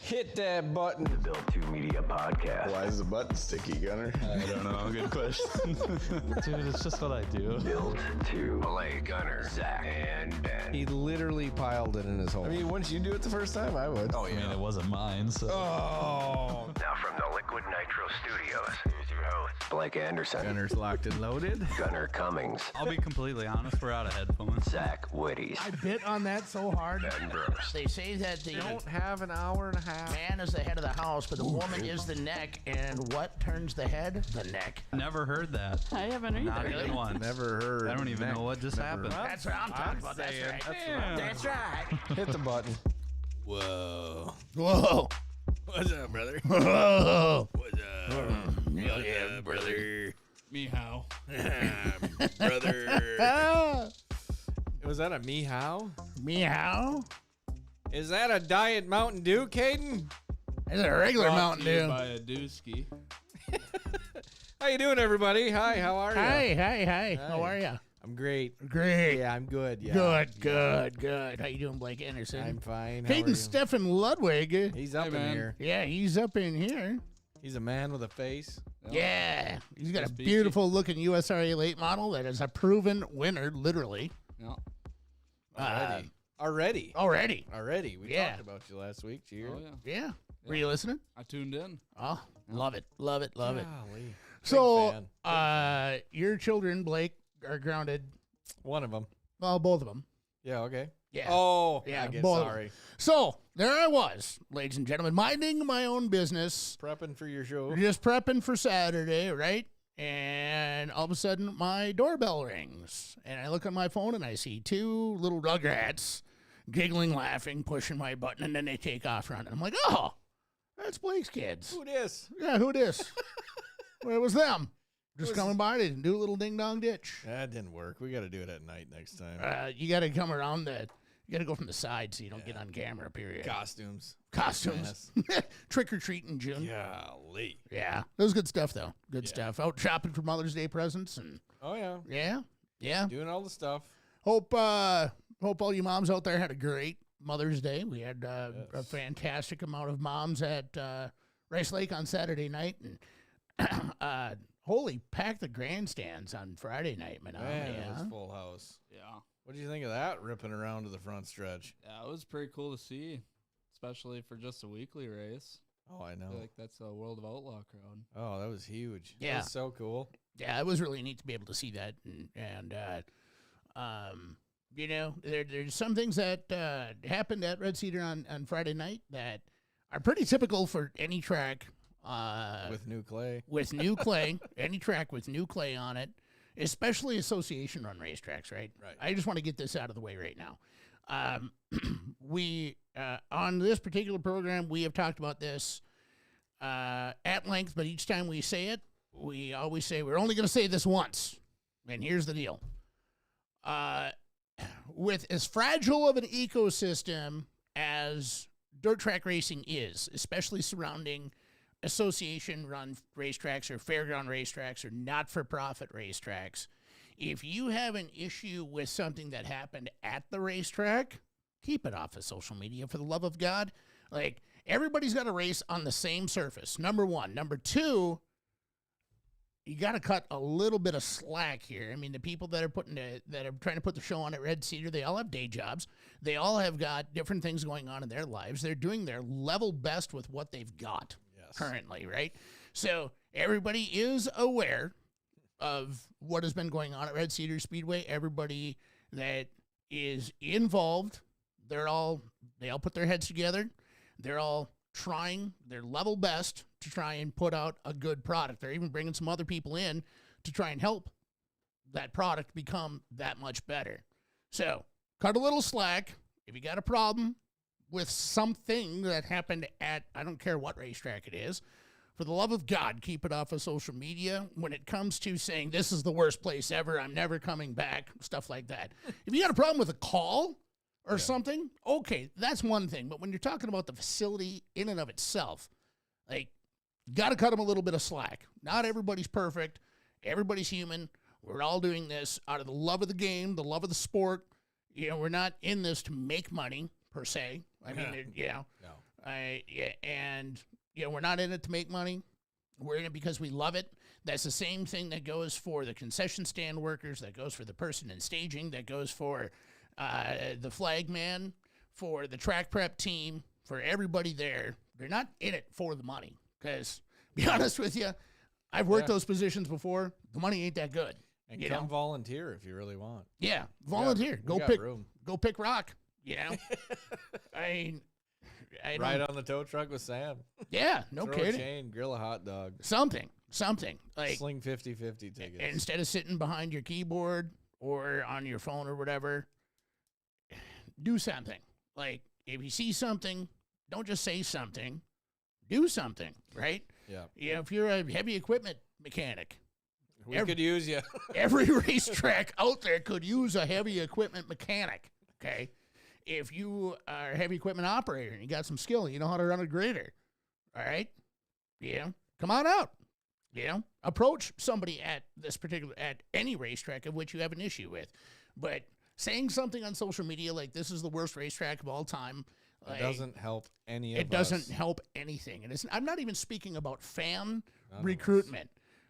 Hit that button. The Build 2 Media Podcast. Why is the button sticky, Gunner? I don't know. Good question. Dude, it's just what I do. Build 2. Blake, Gunner, Zach, and Ben. He literally piled it in his hole. I mean, wouldn't you do it the first time? I would. oh I yeah. mean, it wasn't mine, so. Oh. Now from the Liquid Nitro Studios, here's your host, Blake Anderson. Gunner's locked and loaded. Gunner Cummings. I'll be completely honest, we're out of headphones. Zach Whitties. I bit on that so hard. Ben Brooks. They say that the Don't have an hour and a half. man is the head of the house, but the woman is the neck. And what turns the head? The neck. Never heard that. I haven't either. Not even once. Never heard. I don't even know what just happened. That's what I'm talking about. That's saying, right. That's right. Hit the button. Whoa. Whoa. What's up, brother? Whoa. What's up? Yeah, brother. Meow. Brother. Was that a meow? Meow. Is that a Diet Mountain Dew, Caden? It's a regular Mountain Dew. By a dooski. How you doing, everybody? Hi, how are you? Hi. How are you? I'm great. Great. Yeah, I'm good. Yeah. Good. How you doing, Blake Anderson? I'm fine. How are Caden you? Steffen Ludwig. He's up in man. here. Yeah, he's up in here. He's a man with a face. Yeah. He's got a Just beachy. beautiful looking USRA Late Model that is a proven winner, literally. No. Already. Already. We Yeah. talked about you last week. Cheer. Oh, yeah. Yeah. Were you listening? I tuned in. Oh, love it. Love it. Golly. So, fan. your children, Blake, are grounded. One of them. Well, both of them. Yeah, okay. Yeah. Oh, Yeah, I get both of sorry. So, there I was, ladies and gentlemen, minding my own business, Prepping for your show. just prepping for Saturday, right? And all of a sudden, my doorbell rings. And I look at my phone and I see two little rugrats giggling, laughing, pushing my button, and then they take off running. I'm like, oh, that's Blake's kids. Who this? Yeah, who dis? Well, it was them. Just Was- coming by to do a little ding-dong ditch. That didn't work. We got to do it at night next time. You got to come around the... You got to go from the side so you don't get on camera, period. Costumes. Costumes. Trick or treat in June. Golly. Yeah. That was good stuff, though. Good stuff. Out shopping for Mother's Day presents. And Oh, yeah. yeah. Doing all the stuff. Hope all you moms out there had a great Mother's Day. We had a fantastic amount of moms at Rice Lake on Saturday night. And holy, packed the grandstands on Friday night, man. Man, it was full house. Yeah. What do you think of that ripping around to the front stretch? Yeah, it was pretty cool to see, especially for just a weekly race. Oh, I I know. feel like that's a World of Outlaw crowd. Oh, that was huge. Yeah. That was so cool. Yeah, it was really neat to be able to see that, and you know, there's some things that happened at Red Cedar on Friday night that are pretty typical for any track With new clay. with new clay, any track with new clay on it, especially association run racetracks. Right. Right. I just want to get this out of the way right now. We on this particular program, we have talked about this at length, but each time we say it, we always say we're only going to say this once. And here's the deal. With as fragile of an ecosystem as dirt track racing is, especially surrounding association run racetracks or fairground racetracks or not-for-profit racetracks, if you have an issue with something that happened at the racetrack, keep it off of social media, for the love of God. Like, everybody's got to race on the same surface, number one. Number two, you got to cut a little bit of slack here. I mean, the people that are trying to put the show on at Red Cedar, they all have day jobs. They all have got different things going on in their lives. They're doing their level best with what they've got currently, right? So everybody is aware of what has been going on at Red Cedar Speedway. Everybody that is involved, they all put their heads together. They're all trying their level best to try and put out a good product. They're even bringing some other people in to try and help that product become that much better. So cut a little slack. If you got a problem with something that happened at, I don't care what racetrack it is, for the love of God, keep it off of social media. When it comes to saying this is the worst place ever, I'm never coming back, stuff like that. If you got a problem with a call or something, okay, that's one thing. But when you're talking about the facility in and of itself, like, you got to cut them a little bit of slack. Not everybody's perfect. Everybody's human. We're all doing this out of the love of the game, the love of the sport. You know, we're not in this to make money, per se. I mean, No. And we're not in it to make money. We're in it because we love it. That's the same thing that goes for the concession stand workers, that goes for the person in staging, that goes for the flag man, for the track prep team, for everybody there. They're not in it for the money. Because, be honest with you, I've worked those positions before. The money ain't that good. And come volunteer if you really want. Yeah, volunteer. We got room. Go pick rock. I Ride on the tow truck with Sam. Yeah, no Throw kidding. a chain, grill a hot dog. Something. Like, sling 50-50 tickets. Instead of sitting behind your keyboard or on your phone or whatever, do something. Like, if you see something, don't just say something. Do something, right? Yeah. If you're a heavy equipment mechanic, We could use you. every racetrack out there could use a heavy equipment mechanic, okay? If you are a heavy equipment operator and you got some skill, you know how to run a grader, all right? Come on out. Approach somebody at any racetrack of which you have an issue with. But saying something on social media like this is the worst racetrack of all time, It doesn't help any of us. it doesn't help anything. And I'm not even speaking about fan recruitment,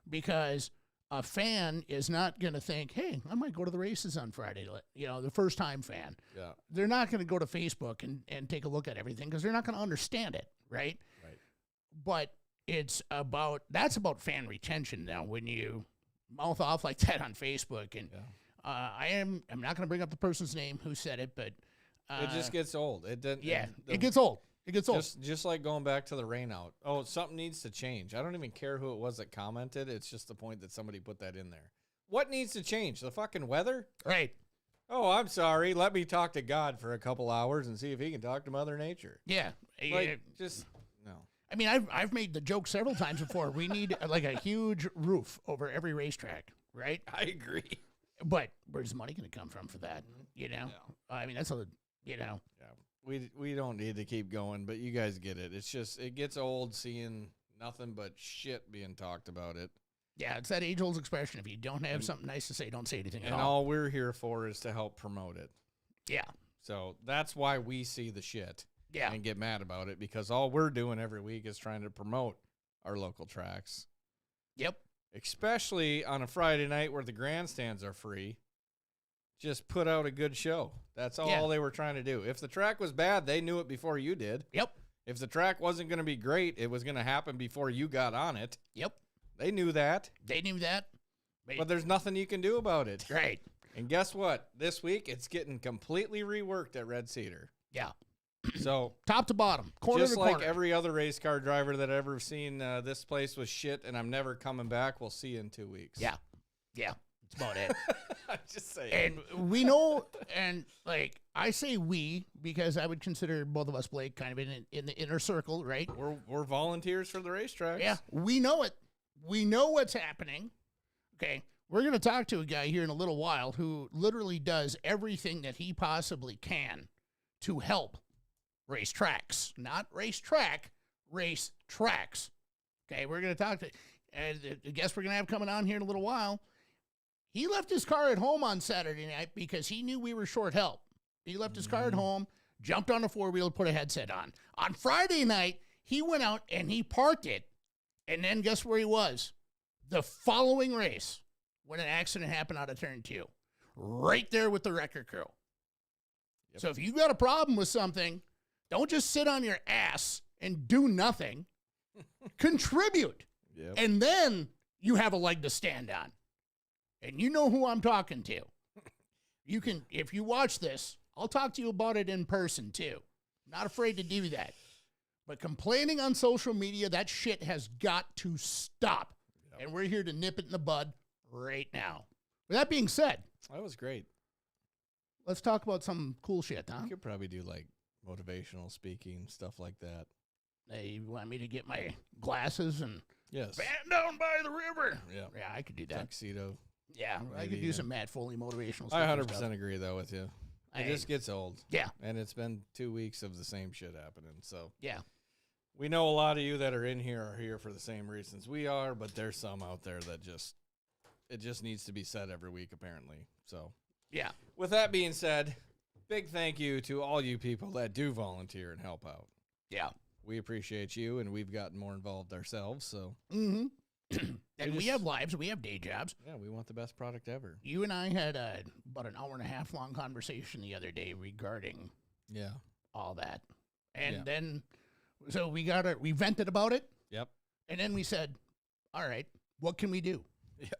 because a fan is not going to think, hey, I might go to the races on Friday. The first-time fan. Yeah. They're not going to go to Facebook and take a look at everything because they're not going to understand it, right? Right. But that's about fan retention now when you mouth off like that on Facebook. And I'm not going to bring up the person's name who said it, but it just gets old. It doesn't. It gets old. It gets old. Just like going back to the rain out. Oh, something needs to change. I don't even care who it was that commented. It's just the point that somebody put that in there. What needs to change? The fucking weather? Right. Oh, I'm sorry. Let me talk to God for a couple hours and see if he can talk to Mother Nature. Yeah. No. I mean, I've made the joke several times before. We need like a huge roof over every racetrack, right? I agree. But where's the money going to come from for that? I mean, that's Yeah. We don't need to keep going, but you guys get it. It's just, it gets old seeing nothing but shit being talked about it. Yeah, it's that age-old expression. If you don't have something nice to say, don't say anything at And all. all we're here for is to help promote it. Yeah. So that's why we see the shit Yeah. and get mad about it, because all we're doing every week is trying to promote our local tracks. Yep. Especially on a Friday night where the grandstands are free. Just put out a good show. That's all they were trying to do. If the track was bad, they knew it before you did. Yep. If the track wasn't going to be great, it was going to happen before you got on it. Yep. They knew that. They knew that. But there's nothing you can do about it. Right. And guess what? This week, it's getting completely reworked at Red Cedar. Yeah. So top to bottom, corner just to like corner. every other race car driver that I've ever seen, this place was shit and I'm never coming back. We'll see you in 2 weeks. Yeah. That's about it. I'm just saying. And we know, and like I say we, because I would consider both of us, Blake, kind of in the inner circle, right? We're volunteers for the racetracks. Yeah, we know it. We know what's happening. Okay, we're going to talk to a guy here in a little while who literally does everything that he possibly can to help race tracks, not racetrack, race tracks. Okay, we're going to talk to, and the guest we're going to have coming on here in a little while. He left his car at home on Saturday night because he knew we were short help. He left his car at home, jumped on a four-wheel, put a headset on. On Friday night, he went out and he parked it. And then guess where he was? The following race, when an accident happened out of turn 2. Right there with the wrecker crew. Yep. So if you've got a problem with something, don't just sit on your ass and do nothing. Contribute. Yep. And then you have a leg to stand on. And you know who I'm talking to. You can, if you watch this, I'll talk to you about it in person too. Not afraid to do that. But complaining on social media, that shit has got to stop. Yep. And we're here to nip it in the bud right now. With that being said, that was great. Let's talk about some cool shit, huh? You could probably do like motivational speaking, stuff like that. Hey, you want me to get my glasses and yes, van down by the river? Yeah, I could do that. Tuxedo. Yeah, maybe, I could do some Matt Foley motivational stuff. I 100% agree though with you. It just gets old. Yeah, and it's been 2 weeks of the same shit happening. So yeah, we know a lot of you that are in here are here for the same reasons we are, but there's some out there that it just needs to be said every week apparently. So yeah. With that being said, big thank you to all you people that do volunteer and help out. Yeah. We appreciate you, and we've gotten more involved ourselves. So, Mm-hmm. And we just- have lives. We have day jobs. yeah, we want the best product ever. You and I had about an hour and a half long conversation the other day regarding Yeah. all that. And Yeah. then, so we vented about it. Yep. And then we said, all right, what can we do? Yep.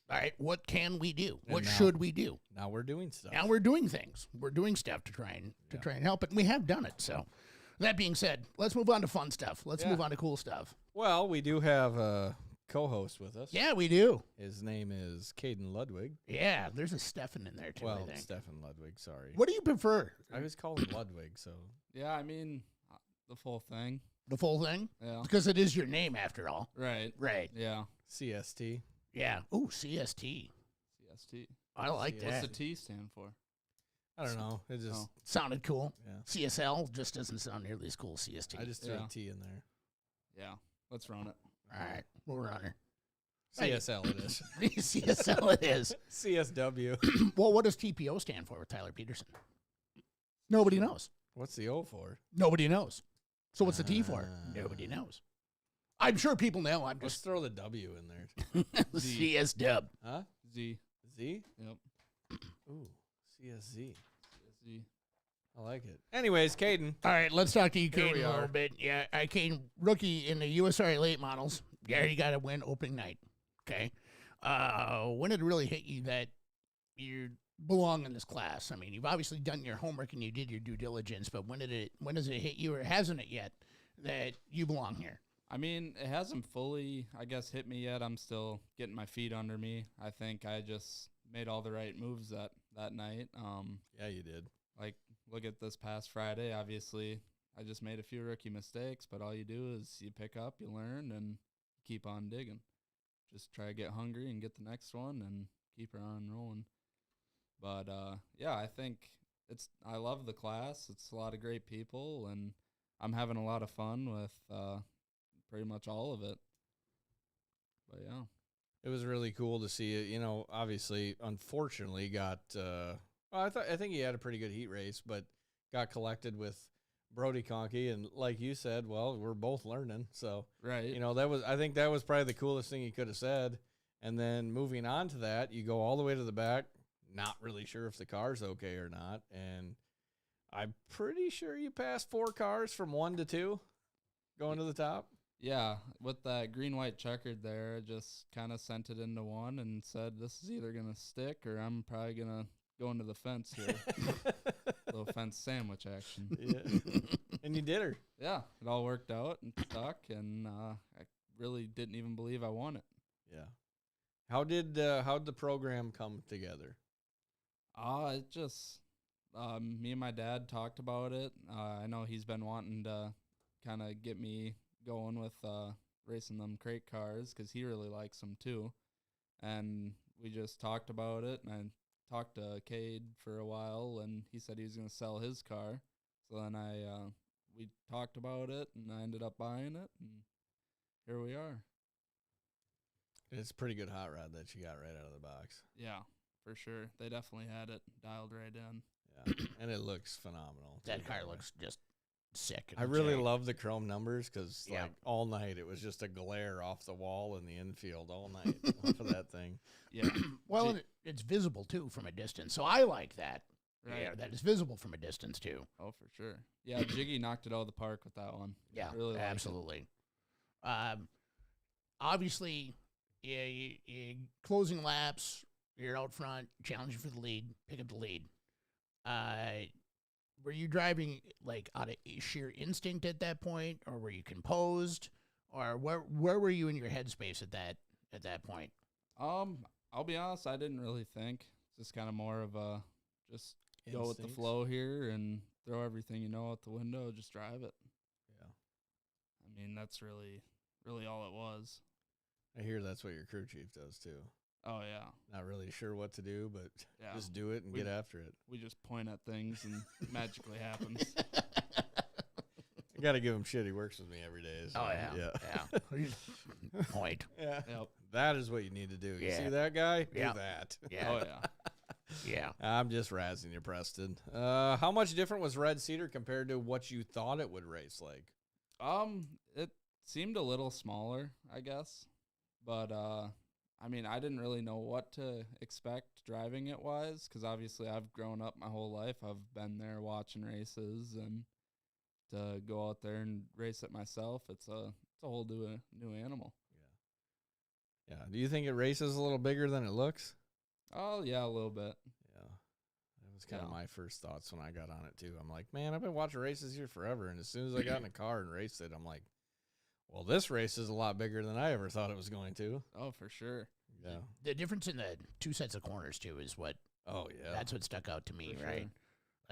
All right, what can we do? And What now- should we do? Now we're doing stuff. Now we're doing things. We're doing stuff to try and help it. And we have done it. So that being said, let's move on to fun stuff. Let's Yeah. move on to cool stuff. Well, we do have a co-host with us. Yeah, we do. His name is Caden Ludwig. Yeah, there's a Steffen in there too, I Well, think. Stefan Ludwig, sorry. What do you prefer? I was calling Ludwig, so. Yeah, I mean, the full thing. The full thing? Yeah. Because it is your name after all. Right. Right. Yeah. CST. Yeah. Ooh, CST. CST. I like CST. What's that. the T stand for? I don't know. It just, Oh. Sounded cool. yeah. CSL just doesn't sound nearly as cool as CST. I just threw Yeah. a T in there. Yeah. Let's run it. All right, we'll run her. Hey. CSL it is. CSL it is. CSW. Well, what does TPO stand for with Tyler Peterson? Nobody knows. What's the O for? Nobody knows. So what's the T for? Ah. Nobody knows. I'm sure people know. I'm Let's just throw the W in there. CS Dub. Huh? Z. Z? Yep. Ooh, CSZ. Z. I like it. Anyways, Caden. All right, let's talk to you, Here Caden, we a little are. bit. Yeah, I Caden, rookie in the USRA Late Models. Yeah, you got to win opening night. Okay. When did it really hit you that you belong in this class? I mean, you've obviously done your homework and you did your due diligence, but when does it hit you, or hasn't it yet, that you belong here? I mean, it hasn't fully, I guess, hit me yet. I'm still getting my feet under me. I think I just made all the right moves that night. Yeah, you did. Like, look at this past Friday. Obviously, I just made a few rookie mistakes, but all you do is you pick up, you learn, and keep on digging. Just try to get hungry and get the next one and keep her on rolling. But, yeah, I think I love the class. It's a lot of great people, and I'm having a lot of fun with pretty much all of it. But, yeah. It was really cool to see it. You know, obviously, unfortunately, got. I think he had a pretty good heat race, but got collected with Brody Conkey, and like you said, well, we're both learning. So, Right. you know, I think that was probably the coolest thing he could have said. And then moving on to that, you go all the way to the back, not really sure if the car's okay or not, and I'm pretty sure you passed 4 cars from 1 to 2, going to the top. Yeah, with that green-white checkered there, I just kind of sent it into one and said, this is either going to stick or I'm probably going to go into the fence here. Little fence sandwich action. Yeah. And you did her. Yeah, it all worked out and stuck, and I really didn't even believe I won it. Yeah. How'd the program come together? It just, me and my dad talked about it. I know he's been wanting to kind of get me going with racing them crate cars because he really likes them too. And we just talked about it, and I talked to Cade for a while, and he said he was going to sell his car. So then we talked about it, and I ended up buying it, and here we are. It's a pretty good hot rod that you got right out of the box. Yeah, for sure. They definitely had it dialed right in. Yeah. And it looks phenomenal. That too, car by the way. looks just sick. I really love the chrome numbers because Yeah. like all night it was just a glare off the wall in the infield all night off of that thing. Yeah. Well, and it's visible too from a distance, so I like that. Right. Yeah, that is visible from a distance too. Oh, for sure. Yeah, Jiggy knocked it out of the park with that one. Yeah, Really liked it. absolutely. Obviously, you closing laps, you're out front, challenging for the lead, pick up the lead. Were you driving like out of sheer instinct at that point, or were you composed, or where were you in your headspace at that point? I'll be honest, I didn't really think. It's just kind of more of a just go with the Instincts. flow here and throw everything you know out the window, just drive it. Yeah. I mean, that's really all it was. I hear that's what your crew chief does too. Oh, yeah. Not really sure what to do, but Yeah. just do it and We- get after it. We just point at things and it magically happens. I got to give him shit. He works with me every day. So, Oh yeah, yeah. Point. Yeah. Yep. That is what you need to do. You Yeah. see that guy? Yeah. Do that. Yeah. Oh, yeah. Yeah. I'm just razzing you, Preston. How much different was Red Cedar compared to what you thought it would race like? It seemed a little smaller, I guess. But, I mean, I didn't really know what to expect driving it wise, because obviously I've grown up my whole life. I've been there watching races, and to go out there and race it myself, it's a whole new animal. Yeah. Do you think it races a little bigger than it looks? Oh, yeah, a little bit. Yeah. That was kind of Yeah. my first thoughts when I got on it, too. I'm like, man, I've been watching races here forever. And as soon as I got in a car and raced it, I'm like, well, this race is a lot bigger than I ever thought it was going to. Oh, for sure. Yeah. The difference in the two sets of corners, too, is what Oh, yeah. that's what stuck out to me, For right? sure.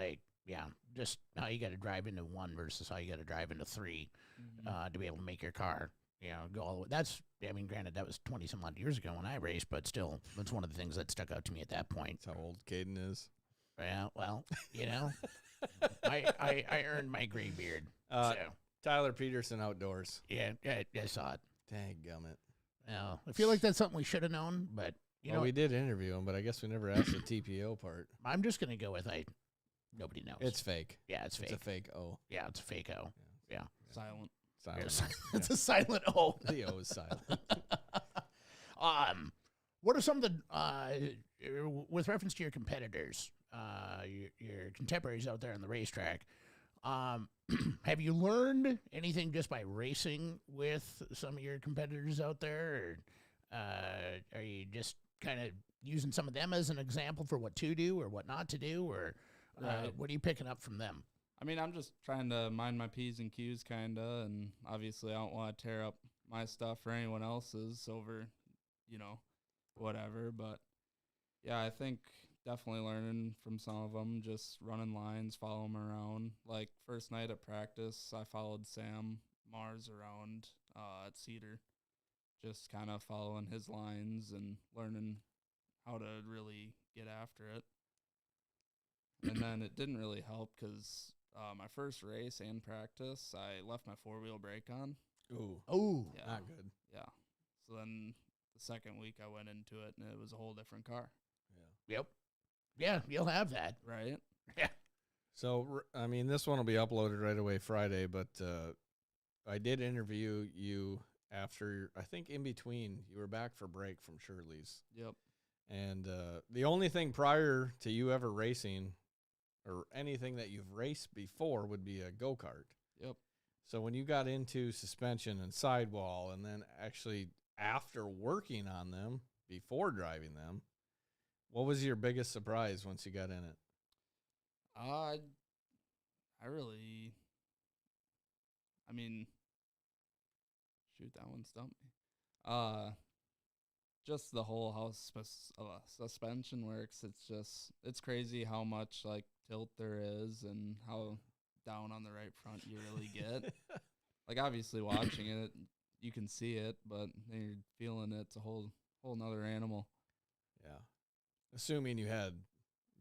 Like, yeah, just how you got to drive into one versus how you got to drive into three to be able to make your car, go all the way. That's, I mean, granted, that was 20 some odd years ago when I raced, but still, that's one of the things that stuck out to me at that point. That's how old Caden is. Yeah, well, I earned my gray beard. So, Tyler Peterson Outdoors. yeah, I saw it. Danggummit. Well, I feel like that's something we should have known, but, We did interview him, but I guess we never asked the TPO part. I'm just going to go with nobody knows. It's fake. Yeah, it's fake. It's a fake O. Yeah, it's a fake O. Yeah. Silent. Silent. Yes. It's a silent O. The O is silent. What are some of the with reference to your competitors, your contemporaries out there on the racetrack? Have you learned anything just by racing with some of your competitors out there, or are you just kind of using some of them as an example for what to do or what not to do, or Right. what are you picking up from them? I mean, I'm just trying to mind my P's and Q's, kind of, and obviously I don't want to tear up my stuff or anyone else's over, whatever. But, yeah, I think definitely learning from some of them, just running lines, follow them around. Like, first night at practice, I followed Sam Mars around at Cedar, just kind of following his lines and learning how to really get after it. And then it didn't really help because my first race and practice, I left my four-wheel brake on. Ooh. Oh, Yeah. Not good. Yeah. So then the second week I went into it, and it was a whole different car. yep. Yeah, you'll have that. Right? So, I mean, this one will be uploaded right away Friday, but I did interview you after, I think in between, you were back for break from Shirley's. Yep. And the only thing prior to you ever racing or anything that you've raced before would be a go-kart. Yep. So when you got into suspension and sidewall and then actually after working on them before driving them, what was your biggest surprise once you got in it? I really, I mean, shoot, that one stumped me. Just the whole how suspension works. It's crazy how much like tilt there is and how down on the right front you really get. Like obviously watching it, you can see it, but then you're feeling it. It's a whole nother animal. Yeah. Assuming you had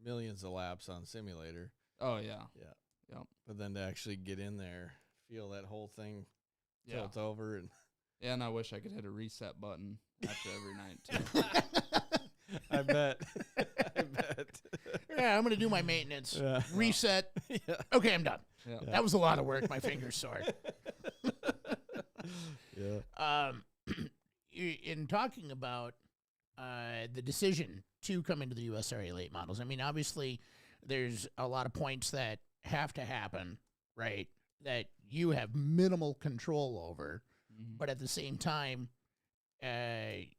millions of laps on simulator. Oh yeah. Yeah. Yep. But then to actually get in there, feel that whole thing Yeah. tilt over and Yeah, and I wish I could hit a reset button after every night too. I bet. I bet. Yeah, I'm going to do my maintenance. Yeah. Reset. Yeah. Okay, I'm done. Yeah. That was a lot of work. My fingers sore. Yeah. In talking about the decision to come into the USRA Late Models, I mean, obviously, there's a lot of points that have to happen, right, that you have minimal control over. Mhm. But at the same time,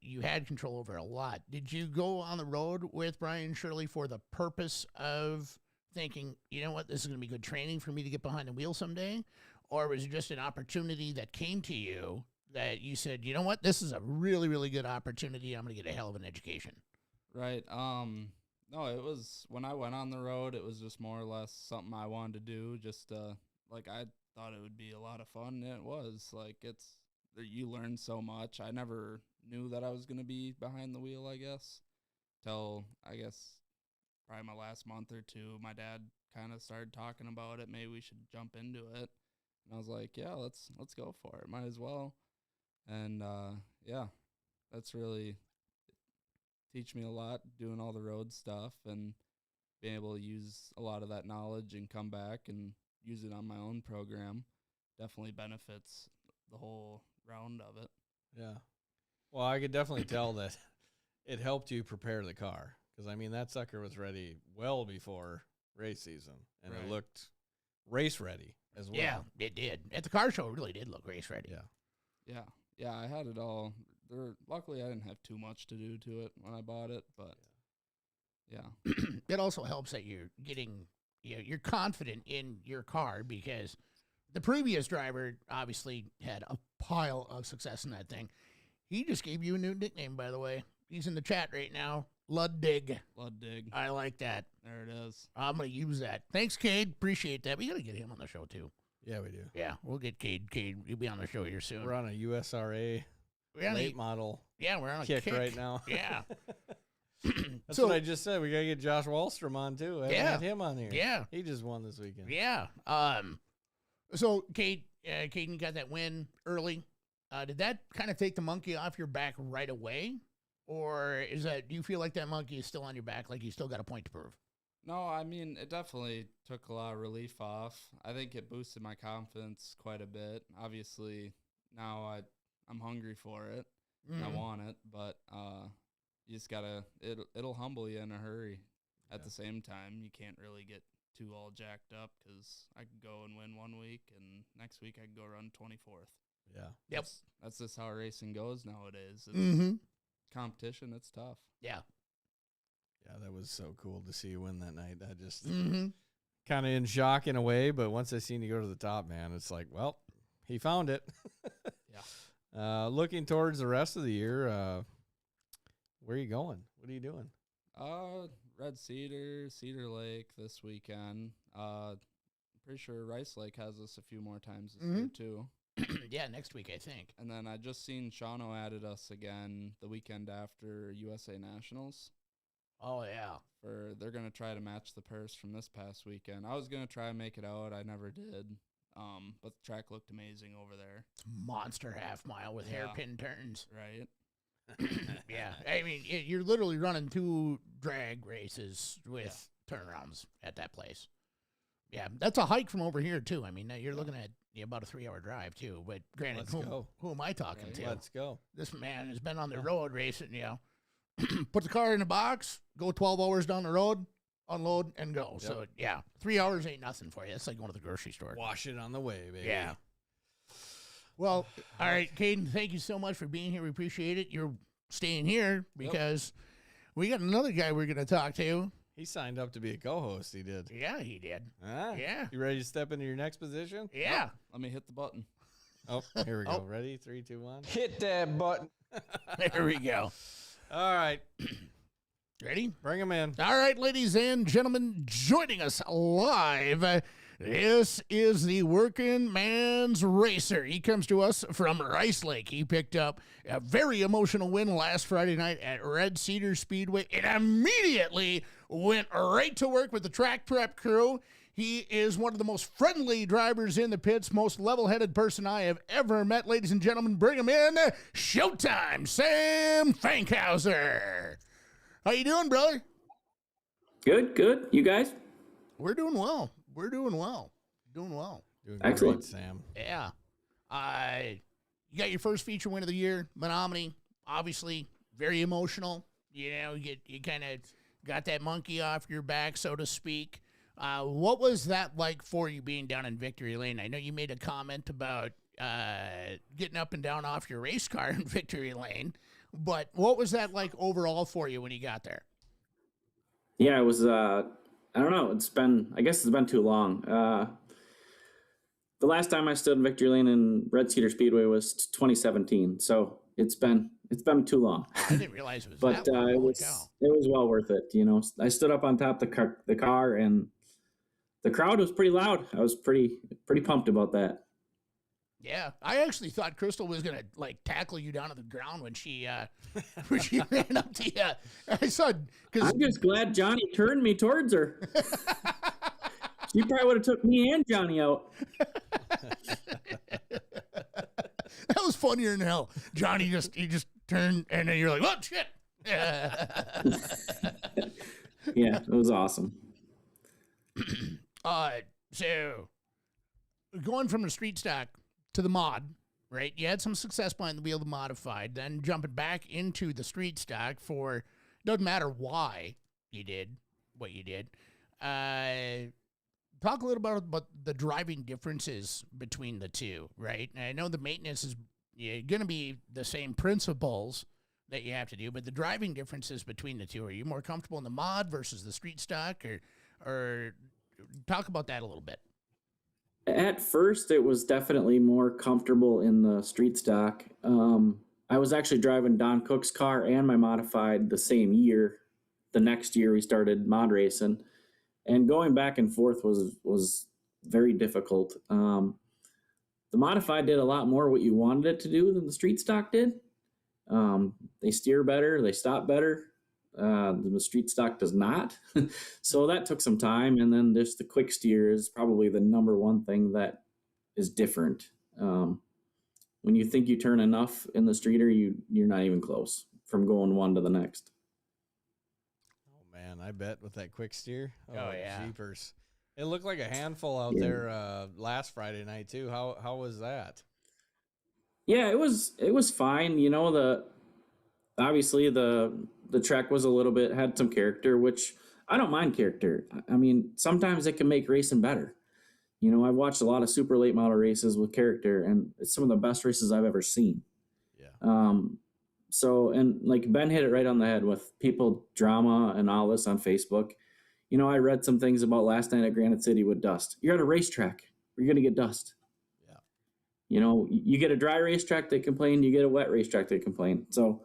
you had control over a lot. Did you go on the road with Brian Shirley for the purpose of thinking, you know what, this is going to be good training for me to get behind the wheel someday? Or was it just an opportunity that came to you that you said, you know what, this is a really, really good opportunity. I'm going to get a hell of an education. Right. No, it was when I went on the road, it was just more or less something I wanted to do. Just like I thought it would be a lot of fun. And it was like you learn so much. I never knew that I was going to be behind the wheel, I guess, till I guess probably my last month or two. My dad kind of started talking about it. Maybe we should jump into it. And I was like, yeah, let's go for it. Might as well. And yeah, that's really teach me a lot doing all the road stuff and being able to use a lot of that knowledge and come back and use it on my own program definitely benefits the whole round of it. Yeah. Well, I could definitely tell that it helped you prepare the car because, I mean, that sucker was ready well before race season, and Right. it looked race ready as well. Yeah, it did. At the car show, it really did look race ready. Yeah. Yeah, I had it all. Luckily, I didn't have too much to do to it when I bought it, but yeah. It also helps that you're confident in your car because the previous driver obviously had a pile of success in that thing. He just gave you a new nickname, by the way. He's in the chat right now. Ludwig. Ludwig. I like that. There it is. I'm going to use that. Thanks, Cade. Appreciate that. We got to get him on the show, too. Yeah, we do. Yeah, we'll get Cade. Cade, you'll be on the show here soon. We're on a USRA We're on late model we're on a kick right now. Yeah. That's So- what I just said. We got to get Josh Wallstrom on, too. I haven't Yeah. had him on here. Yeah. He just won this weekend. Yeah. So, Cade, Caden got that win early. Did that kind of take the monkey off your back right away? Or do you feel like that monkey is still on your back, like you still got a point to prove? No, I mean, it definitely took a lot of relief off. I think it boosted my confidence quite a bit. Obviously, now I'm hungry for it. And I want it, but you just gotta, it'll humble you in a hurry. At the same time, you can't really get too all jacked up because I could go and win one week, and next week I could go run 24th. Yeah. Yep. That's just how racing goes nowadays. It's Mm-hmm. competition, it's tough. Yeah. Yeah, that was so cool to see you win that night. I just Mm-hmm. kind of in shock in a way, but once I seen you go to the top, man, it's like, well, he found it. Yeah. Looking towards the rest of the year, where are you going? What are you doing? Red Cedar, Cedar Lake this weekend. Pretty sure Rice Lake has us a few more times this year too. Yeah, next week, I think. And then I just seen Shawno added us again the weekend after USA Nationals. Oh, yeah. They're gonna try to match the purse from this past weekend. I was gonna try and make it out, I never did. But the track looked amazing over there. Monster half mile with hairpin turns. Right. Yeah. I mean, you're literally running 2 drag races with turnarounds at that place. Yeah, that's a hike from over here, too. I mean, you're looking at about a 3-hour drive, too. But granted, who am I talking to? Let's go. This man has been on the road racing, put the car in the box, go 12 hours down the road, unload, and go. Yep. So, yeah, 3 hours ain't nothing for you. It's like going to the grocery store. Wash it on the way, baby. Yeah. Well, all right, Caden, thank you so much for being here. We appreciate it. You're staying here because we got another guy we're going to talk to. He signed up to be a co-host. He did. Yeah, he did. Yeah. You ready to step into your next position? Yeah. Let me hit the button. Oh, here we go. Ready? 3, 2, 1. Hit that button. There we go. All right. Ready? Bring him in. All right, ladies and gentlemen, joining us live. This is the working man's racer. He comes to us from Rice Lake. He picked up a very emotional win last Friday night at Red Cedar Speedway and immediately went right to work with the track prep crew. He is one of the most friendly drivers in the pits, most level-headed person I have ever met. Ladies and gentlemen, bring him in. Showtime, Sam Fankhauser. How you doing, brother? Good. You guys? We're doing well. Doing well. Doing Excellent. great, Sam. Yeah. You got your first feature win of the year, Menominee. Obviously, very emotional. You kind of got that monkey off your back, so to speak. What was that like for you being down in Victory Lane? I know you made a comment about getting up and down off your race car in Victory Lane, but what was that like overall for you when you got there? Yeah, it was, I don't know. I guess it's been too long. The last time I stood in Victory Lane in Red Cedar Speedway was 2017. So it's been too long. I didn't realize it was But that long. it Holy was cow. well worth it. I stood up on top of the car and the crowd was pretty loud. I was pretty pumped about that. Yeah, I actually thought Crystal was gonna tackle you down to the ground when she ran up to you. I saw because I'm just glad Johnny turned me towards her. She probably would have took me and Johnny out. that was funnier than hell. Johnny just turned and then you're like, oh shit. Yeah, it was awesome. So going from the street stock to the mod, right? You had some success behind the wheel, the modified, then jumping back into the street stock for, doesn't matter why you did what you did. Talk a little about the driving differences between the two, right? And I know the maintenance is going to be the same principles that you have to do, but the driving differences between the two, are you more comfortable in the mod versus the street stock, or talk about that a little bit? At first, it was definitely more comfortable in the street stock. I was actually driving Don Cook's car and my modified the same year. The next year we started mod racing, and going back and forth was very difficult. The modified did a lot more what you wanted it to do than the street stock did. They steer better, they stop better. The street stock does not. So that took some time. And then just the quick steer is probably the number one thing that is different. When you think you turn enough in the streeter, you're not even close from going one to the next. Oh man, I bet with that quick steer. Oh, yeah. Jeepers. It looked like a handful out there last Friday night too. How was that? Yeah, it was fine. You know, obviously the track was a little bit, had some character, which I don't mind character. I mean, sometimes it can make racing better. You know, I've watched a lot of super late model races with character, and it's some of the best races I've ever seen. Yeah. So, and like Ben hit it right on the head with people drama and all this on Facebook. You know, I read some things about last night at Granite City with dust. You're at a racetrack. You're going to get dust. Yeah. You know, you get a dry racetrack, they complain. You get a wet racetrack, they complain. So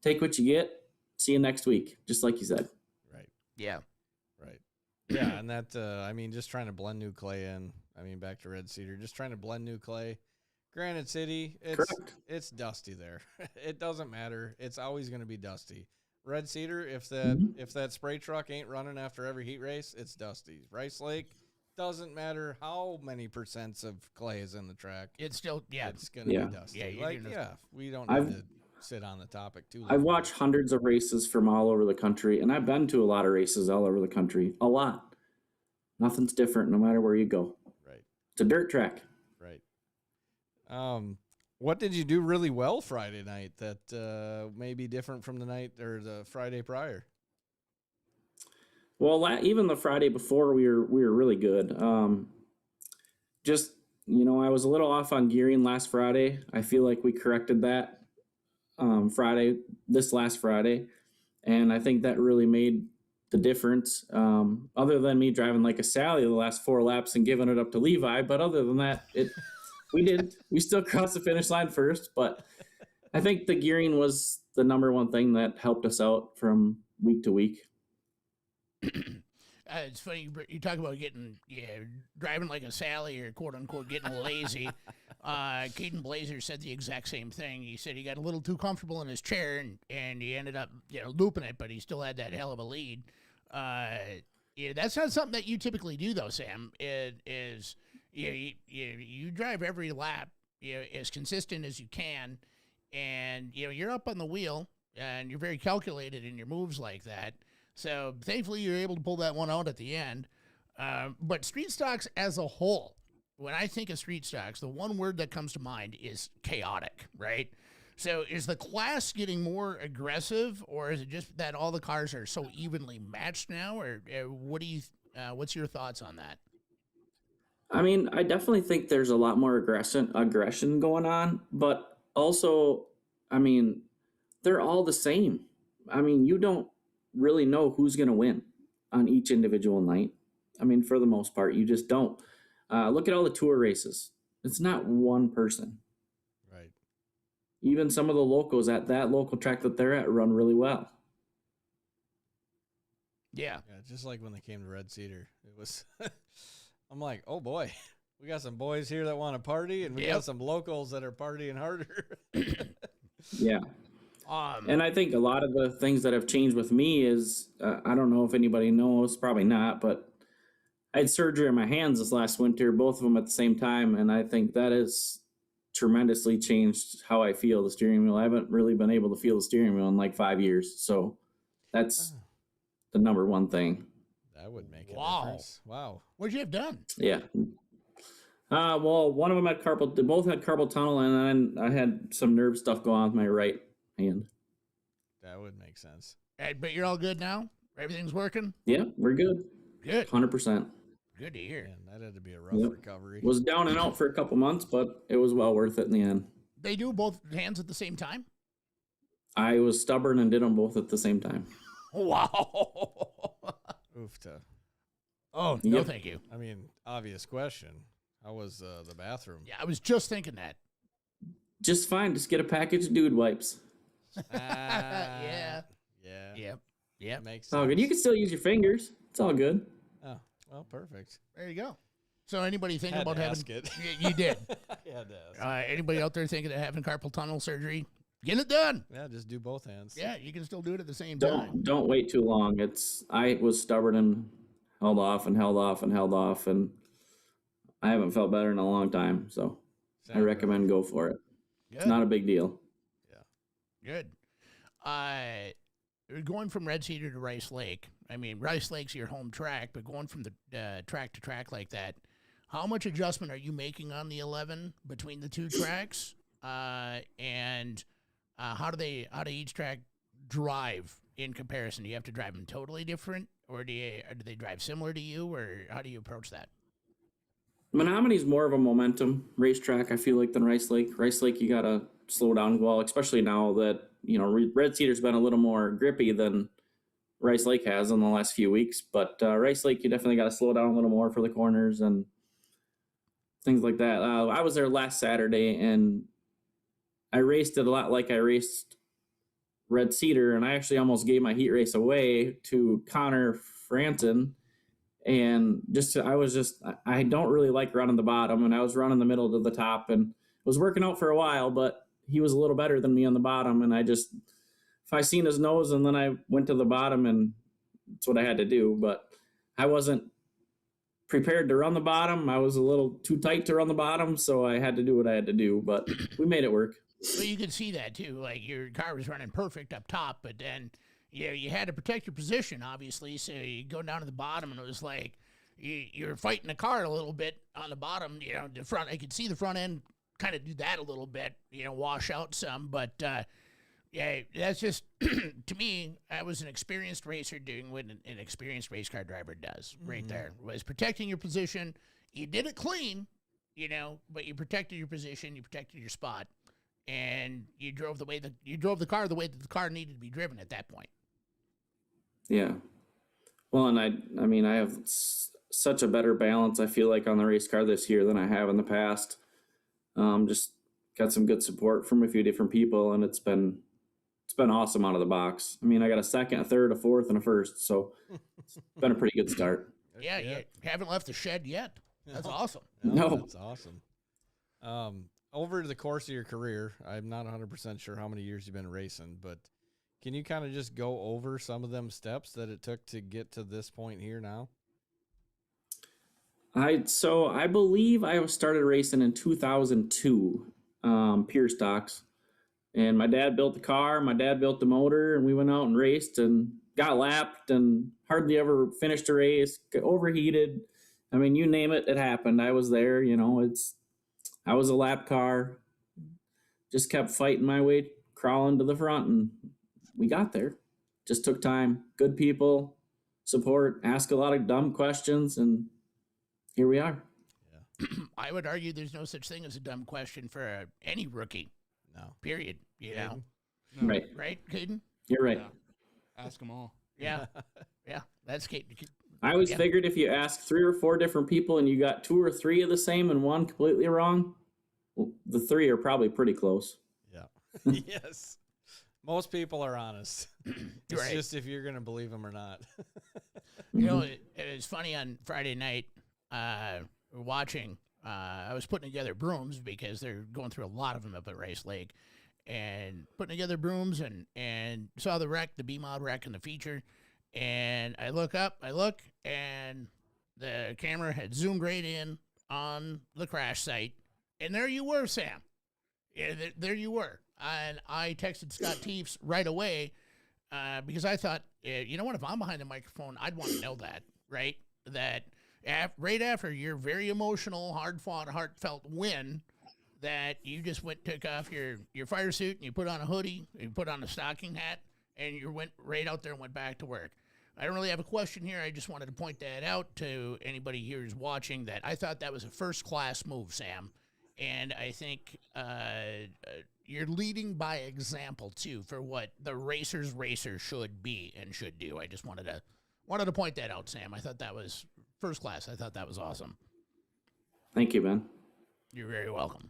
take what you get. See you next week, just like you said. Right. Yeah. Right. Yeah, and that, I mean, just trying to blend new clay in. I mean, back to Red Cedar, just trying to blend new clay. Granite City, it's dusty there. It doesn't matter. It's always going to be dusty. Red Cedar, if that spray truck ain't running after every heat race, it's dusty. Rice Lake, doesn't matter how many percents of clay is in the track. It's still, it's going to be dusty. We don't need to sit on the topic too long. I've watched hundreds of races from all over the country, and I've been to a lot of races all over the country. A lot. Nothing's different no matter where you go. Right. It's a dirt track. Right. What did you do really well Friday night that may be different from the night or the Friday prior? Well, even the Friday before, we were really good. Just, you know, I was a little off on gearing last Friday. I feel like we corrected that this last Friday, and I think that really made the difference. Other than me driving like a Sally the last 4 laps and giving it up to Levi, but other than that, we still crossed the finish line first. But I think the gearing was the number one thing that helped us out from week to week. It's funny you talk about driving like a Sally or quote unquote getting lazy. Caden Blaeser said the exact same thing. He said he got a little too comfortable in his chair and he ended up looping it, but he still had that hell of a lead. That's not something that you typically do though, Sam. It is you drive every lap as consistent as you can, and you're up on the wheel and you're very calculated in your moves like that. So thankfully you're able to pull that one out at the end. But street stocks as a whole, when I think of street stocks, the one word that comes to mind is chaotic, right? So is the class getting more aggressive, or is it just that all the cars are so evenly matched now, or what's your thoughts on that? I mean, I definitely think there's a lot more aggression going on, but also, I mean, they're all the same. I mean, you don't really know who's going to win on each individual night. I mean, for the most part, you just don't. Look at all the tour races. It's not one person. Right. Even some of the locals at that local track that they're at run really well. Yeah. Yeah, just like when they came to Red Cedar. It was I'm like, oh boy, we got some boys here that want to party, and we got some locals that are partying harder. Yeah. And I think a lot of the things that have changed with me is, I don't know if anybody knows, probably not, but I had surgery on my hands this last winter, both of them at the same time. And I think that has tremendously changed how I feel the steering wheel. I haven't really been able to feel the steering wheel in like 5 years. So that's the number one thing. That would make a Wow. difference. Wow. What'd you have done? Yeah. Well, one of them had carpal. They both had carpal tunnel, and then I had some nerve stuff going on with my right hand. That would make sense. But you're all good now? Everything's working? Yeah, we're good. Good. 100%. Good to hear. Man, that had to be a rough Yep. recovery. Was down and out for a couple months, but it was well worth it in the end. They do both hands at the same time? I was stubborn and did them both at the same time. Wow. Oofta. Oh, no, Yep. thank you. I mean, obvious question. How was the bathroom? Yeah, I was just thinking that. Just fine. Just get a package of dude wipes. Yeah. Yeah. Yep. That Yep. makes It's all good. sense. You can still use your fingers. It's all good. Oh, well, perfect. There you go. So anybody thinking Had about to having... ask it. You did. I had to ask. Anybody out there thinking of having carpal tunnel surgery? Get it done. Yeah, just do both hands. Yeah, you can still do it at the same time. Don't wait too long. I was stubborn and held off and held off and held off, and I haven't felt better in a long time. So I Same recommend go for it. Good. It's not a big deal. Good. Going from Red Cedar to Rice Lake, I mean, Rice Lake's your home track, but going from the track to track like that, how much adjustment are you making on the 11 between the two tracks? And how do each track drive in comparison? Do you have to drive them totally different, or do they drive similar to you, or how do you approach that? Menominee's more of a momentum racetrack, I feel like, than Rice Lake. Rice Lake, you gotta slow down well, especially now that, you know, Red Cedar's been a little more grippy than Rice Lake has in the last few weeks. But Rice Lake, you definitely gotta slow down a little more for the corners and things like that. I was there last Saturday, and I raced it a lot like I raced Red Cedar, and I actually almost gave my heat race away to Connor Franson. And I don't really like running the bottom, and I was running the middle to the top, and it was working out for a while, but he was a little better than me on the bottom. And if I seen his nose, and then I went to the bottom, and that's what I had to do. But I wasn't prepared to run the bottom. I was a little too tight to run the bottom, so I had to do what I had to do, but we made it work. Well, you could see that too. Like your car was running perfect up top, but then you had to protect your position, obviously. So you go down to the bottom, and it was like you're fighting the car a little bit on the bottom. You know, the front. I could see the front end kind of do that a little bit. You know, wash out some, but yeah, that's just to me. I was an experienced racer doing what an experienced race car driver does. Right there was protecting your position. You did it clean, you know, but you protected your position. You protected your spot. And you drove the car the way that the car needed to be driven at that point. Yeah. Well, and I mean, I have such a better balance, I feel like, on the race car this year than I have in the past. Just got some good support from a few different people, and it's been awesome out of the box. I mean, I got a second, a third, a fourth, and a first, so it's been a pretty good start. Yeah, you haven't left the shed yet. That's awesome. No. That's awesome. Over the course of your career, I'm not 100% sure how many years you've been racing, but can you kind of just go over some of them steps that it took to get to this point here now? I believe I started racing in 2002, pure stocks, and my dad built the car, my dad built the motor, and we went out and raced and got lapped and hardly ever finished a race, got overheated. I mean, you name it, it happened. I was there, you know, I was a lap car, just kept fighting my way, crawling to the front, and we got there. Just took time. Good people, support, ask a lot of dumb questions, and here we are. I would argue there's no such thing as a dumb question for any rookie. No. Period. You know, No, Right. right, Caden? You're right. Yeah. Ask them all. Yeah, yeah. That's Caden. I always Yeah. figured if you ask 3 or 4 different people and you got 2 or 3 of the same and 1 completely wrong, well, the 3 are probably pretty close. Yeah. Yes. Most people are honest. It's Right. just if you're going to believe them or not. You know, it was funny on Friday night, watching, I was putting together brooms because they're going through a lot of them up at Rice Lake, and putting together brooms and saw the wreck, the B-mod wreck and the feature, and I look, and the camera had zoomed right in on the crash site, and there you were, Sam. Yeah, there you were. And I texted Scott Teefs right away because I thought, you know what, if I'm behind the microphone, I'd want to know that, right? That right after your very emotional, hard-fought, heartfelt win, that you just took off your fire suit and you put on a hoodie, you put on a stocking hat, and you went right out there and went back to work. I don't really have a question here. I just wanted to point that out to anybody here who's watching that I thought that was a first-class move, Sam. And I think you're leading by example, too, for what the racer should be and should do. I just wanted to point that out, Sam. I thought that was first class. I thought that was awesome. Thank you, Ben. You're very welcome.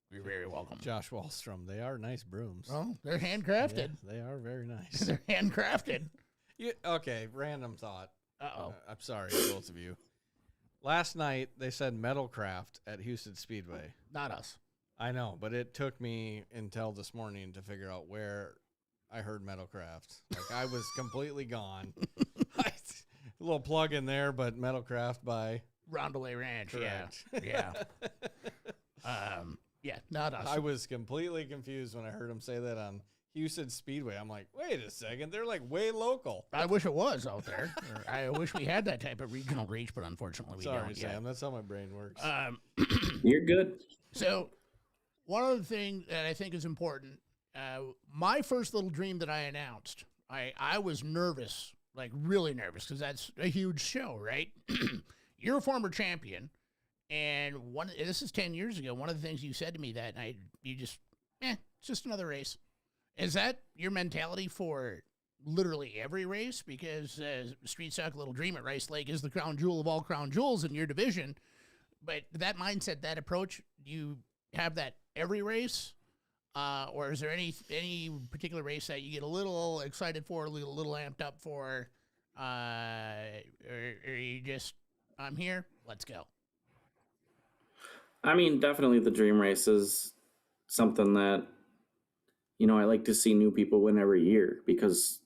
You're very welcome. Josh Wallstrom, they are nice brooms. Oh, they're handcrafted. Yeah, they are very nice. They're handcrafted. Okay, random thought. Uh-oh. I'm sorry, both of you. Last night, they said Metalcraft at Houston Speedway. Not us. I know, but it took me until this morning to figure out where I heard Metalcraft. Like, I was completely gone. A little plug in there, but Metalcraft by Rondelay Ranch. Correct. Yeah. Yeah, not us. I was completely confused when I heard him say that on Houston Speedway. I'm like, wait a second, they're like way local. I wish it was out there. I wish we had that type of regional reach, but unfortunately we Sorry, don't. Sam, that's how my brain works. You're good. So, one other thing that I think is important, my first little dream that I announced, I was nervous, like really nervous, because that's a huge show, right? You're a former champion, and this is 10 years ago. One of the things you said to me that night, you just, it's just another race. Is that your mentality for literally every race? Because Street Stock Little Dream at Rice Lake is the crown jewel of all crown jewels in your division. But that mindset, that approach, do you have that every race? Or is there any particular race that you get a little excited for, a little amped up for? Or you just, I'm here, let's go? I mean, definitely the dream race is something that, I like to see new people win every year, because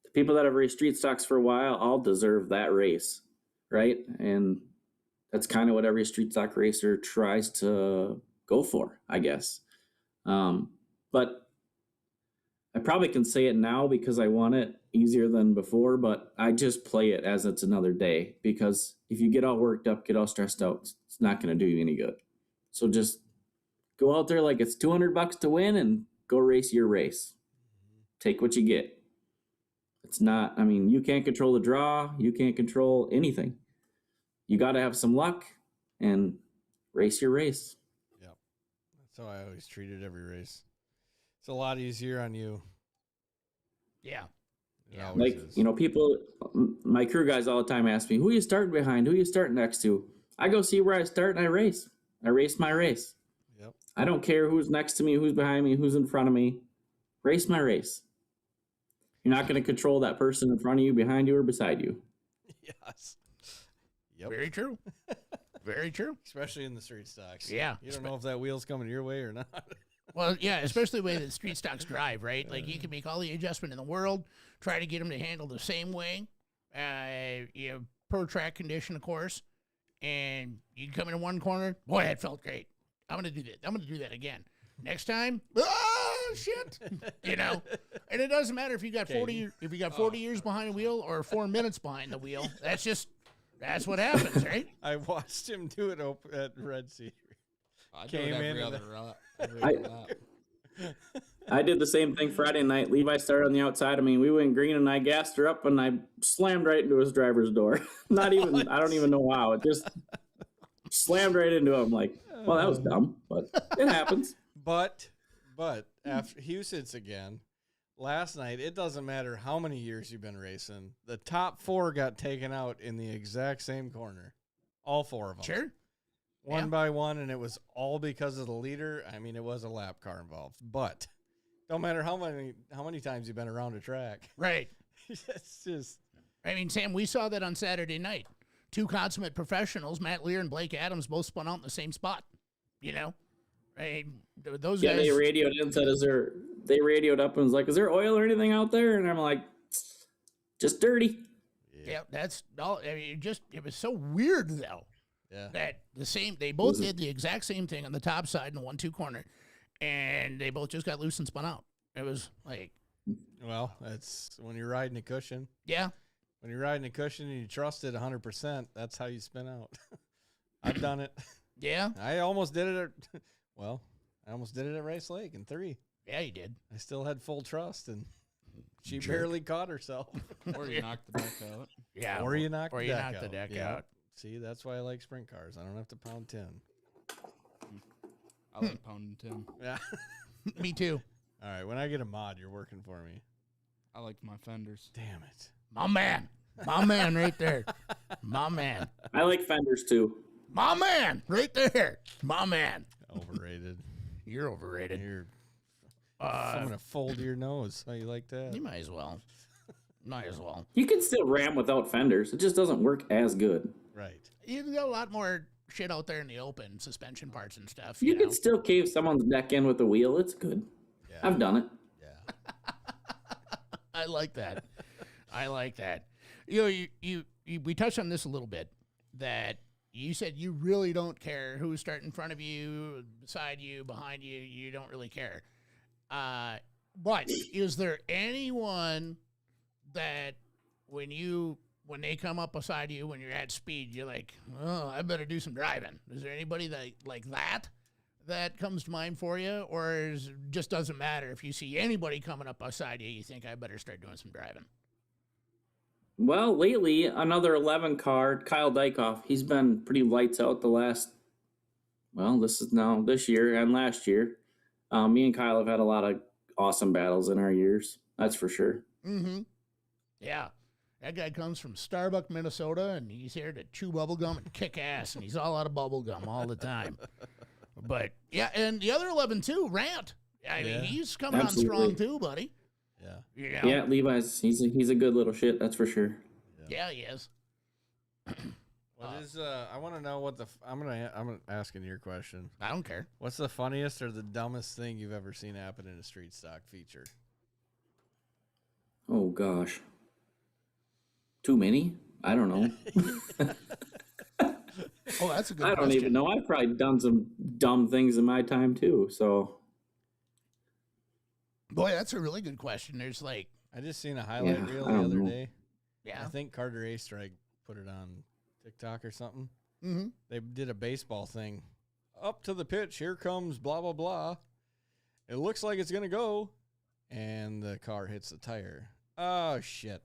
the people that have raced street stocks for a while all deserve that race, right? And that's kind of what every street stock racer tries to go for, I guess. But I probably can say it now because I won it easier than before, but I just play it as it's another day, because if you get all worked up, get all stressed out, it's not going to do you any good. So just go out there like it's $200 to win and go race your race. Take what you get. It's not, you can't control the draw. You can't control anything. You got to have some luck and race your race. Yep. That's how I always treated every race. It's a lot easier on you. Yeah. It always Like, is. people, my crew guys all the time ask me, who you starting behind? Who you starting next to? I go see where I start and I race. I race my race. Yep. I don't care who's next to me, who's behind me, who's in front of me. Race my race. You're not going to control that person in front of you, behind you, or beside you. Yes. Yep. Very true. Very true. Especially in the street stocks. Yeah. You don't know if that wheel's coming your way or not. Well, yeah, especially the way that street stocks drive, right? Like, you can make all the adjustment in the world, try to get them to handle the same way, per track condition, of course. And you come in one corner, boy, that felt great. I'm going to do that. I'm going to do that again. Next time, oh, shit. And it doesn't matter if you got 40 years behind the wheel or 4 minutes behind the wheel. That's what happens, right? I watched him do it at Red Cedar. I do it every other lap. I did the same thing Friday night. Levi started on the outside of me. We went green and I gassed her up and I slammed right into his driver's door. I don't even know how. It just slammed right into him. Like, well, that was dumb, but it happens. But after Houston's again, last night, it doesn't matter how many years you've been racing, the top 4 got taken out in the exact same corner. All 4 of them. Sure. One by one, and it was all because of the leader. It was a lap car involved, but don't matter how many times you've been around a track. Right. It's just. Sam, we saw that on Saturday night. 2 consummate professionals, Matt Lear and Blake Adams, both spun out in the same spot. Right? Those guys. They radioed in and said, they radioed up and was like, is there oil or anything out there? And I'm like, just dirty. Yeah, that's all. It was so weird, though. Yeah. That they both did the exact same thing on the top side in the 1-2 corner. and they both just got loose and spun out. It was like, Well, that's when you're riding a cushion. yeah, When you're riding a cushion and you trust it 100%, that's how you spin out. I've done it. yeah, I almost did it at, I almost did it at Rice Lake in 3. yeah, you did. I still had full trust, and she barely caught herself. Or you knock the deck out. Yeah, Or you knock or the you deck knock the out. deck Yeah. out. See, that's why I like sprint cars. I don't have to pound tin. I like pounding tin. Yeah. Me too. All right, when I get a mod, you're working for me. I like my fenders. Damn it. My man right there. My man. I like fenders too. My man right there. My man. Overrated. You're overrated. You're. I'm gonna fold your nose. How you like that? You might as well. Might as well. You can still ram without fenders. It just doesn't work as good. Right. You've got a lot more shit out there in the open, suspension parts and stuff. You know? can still cave someone's deck in with a wheel. It's good. Yeah. I've done it. Yeah. I like that. I like that. You know, we touched on this a little bit, that you said you really don't care who's starting in front of you, beside you, behind you. You don't really care. But is there anyone that when they come up beside you when you're at speed, you're like, oh, I better do some driving? Is there anybody that like that comes to mind for you, or is it just doesn't matter if you see anybody coming up beside you, you think I better start doing some driving? Well, lately, another 11 car, Kyle Dykoff, he's been pretty lights out the last, this year and last year. Me and Kyle have had a lot of awesome battles in our years. That's for sure. Mm-hmm. Yeah. That guy comes from Starbuck, Minnesota, and he's here to chew bubblegum and kick ass, and he's all out of bubblegum all the time. But, yeah, and the other 11, too, Rant. I mean, he's coming Absolutely. on strong, too, buddy. Yeah. You know? Yeah, Levi's, he's a good little shit, that's for sure. Yeah, he is. What is I want to know what I'm asking your question. I don't care. What's the funniest or the dumbest thing you've ever seen happen in a street stock feature? Oh, gosh. Too many? I don't know. Oh, that's a good I question. don't even know. I've probably done some dumb things in my time, too, so. Boy, that's a really good question. There's like, I just seen a highlight Yeah, reel I the don't other know. day. yeah. I think Carter A Strike put it on TikTok or something. Mm-hmm. They did a baseball thing. Up to the pitch, here comes blah, blah, blah. It looks like it's going to go. And the car hits the tire. Oh, shit.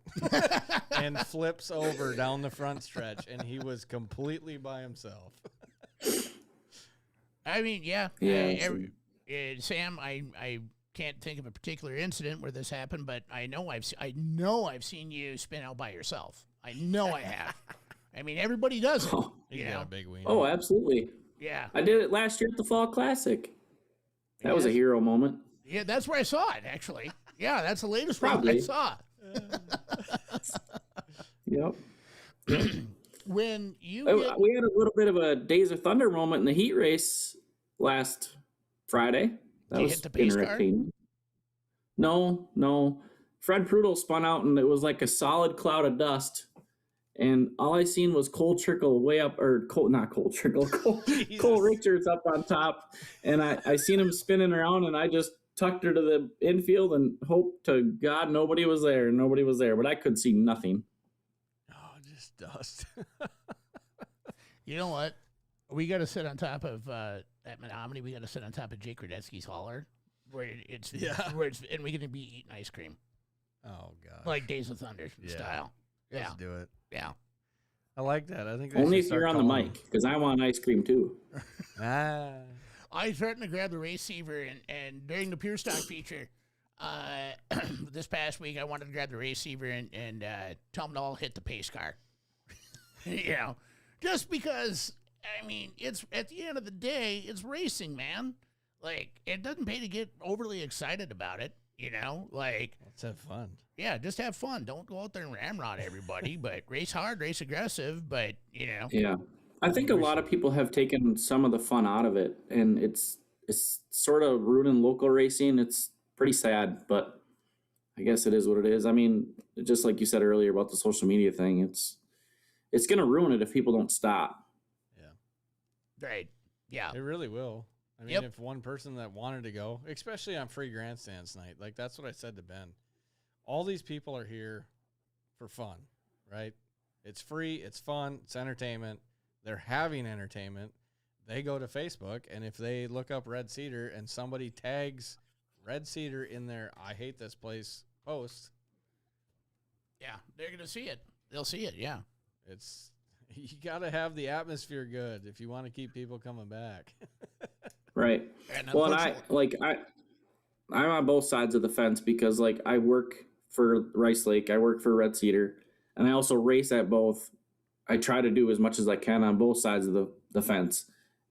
And flips over down the front stretch. And he was completely by himself. I mean, yeah. Yeah, Sam, I can't think of a particular incident where this happened, but I know I've seen you spin out by yourself. I know I have. I mean, everybody does it. He's You got know? a big wiener. Oh, absolutely. Yeah. I did it last year at the Fall Classic. That was a hero moment. Yeah, that's where I saw it, actually. Yeah, that's the latest one I Probably. saw. Yep. When you Oh, get, we had a little bit of a Days of Thunder moment in the heat race last Friday. That Did you was hit the pace car? interesting. No. Fred Prudel spun out and it was like a solid cloud of dust. And all I seen was Cole Trickle way up, or Cole, not Cole Trickle, Cole Richards up on top. And I seen him spinning around and I just tucked her to the infield and hoped to God nobody was there. Nobody was there, but I could see nothing. Oh, just dust. you know what? We got to sit on top of, at Menominee, we got to sit on top of Jake Radetzky's hauler, where it's, and we going to be eating ice cream, Oh, God. like Days of Thunder Yeah. style. Yeah. Let's do it. Yeah. I like that. I think they Only should if you're start on the calling mic, because I want ice cream too. Ah. I threatened to grab the receiver, and during the Pure Stock feature, this past week, I wanted to grab the receiver and tell them to all hit the pace car. You know, just because, I mean, it's at the end of the day, it's racing, man. Like, it doesn't pay to get overly excited about it, you know? Like, Let's have fun. yeah, just have fun. Don't go out there and ramrod everybody, but race hard, race aggressive, but, you know. Yeah. I think a lot of people have taken some of the fun out of it, and it's sort of ruining local racing. It's pretty sad, but I guess it is what it is. I mean, just like you said earlier about the social media thing, it's going to ruin it if people don't stop. Yeah. Right. Yeah. It really will. I mean, if one person that wanted to go, especially on free grandstands night, like that's what I said to Ben. All these people are here for fun, right? It's free, it's fun, it's entertainment. They're having entertainment. They go to Facebook, and if they look up Red Cedar and somebody tags Red Cedar in their "I hate this place" post, Yeah, they're gonna see it. They'll see it. Yeah. it's you got to have the atmosphere good if you want to keep people coming back. Right. And Well, and I'm on both sides of the fence because like I work for Rice Lake, I work for Red Cedar, and I also race at both. I try to do as much as I can on both sides of the fence.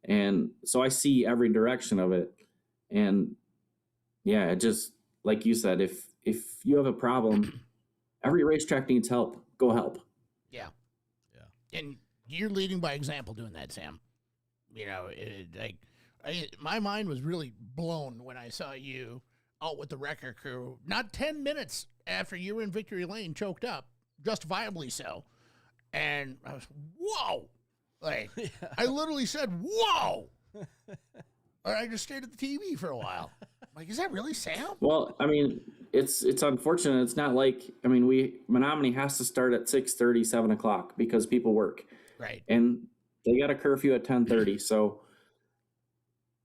And so I see every direction of it. And yeah, it just, like you said, if you have a problem, every racetrack needs help. Go help. Yeah. And you're leading by example doing that, Sam. You know, my mind was really blown when I saw you out with the wrecker crew, not 10 minutes after you were in Victory Lane, choked up, justifiably so. And I was, whoa! Like, I literally said, whoa! Or I just stared at the TV for a while. Like, is that really Sam? Well, I mean, it's unfortunate. It's not like, I mean, Menominee has to start at 6:30, 7 o'clock because people work. Right. And they got a curfew at 10:30. So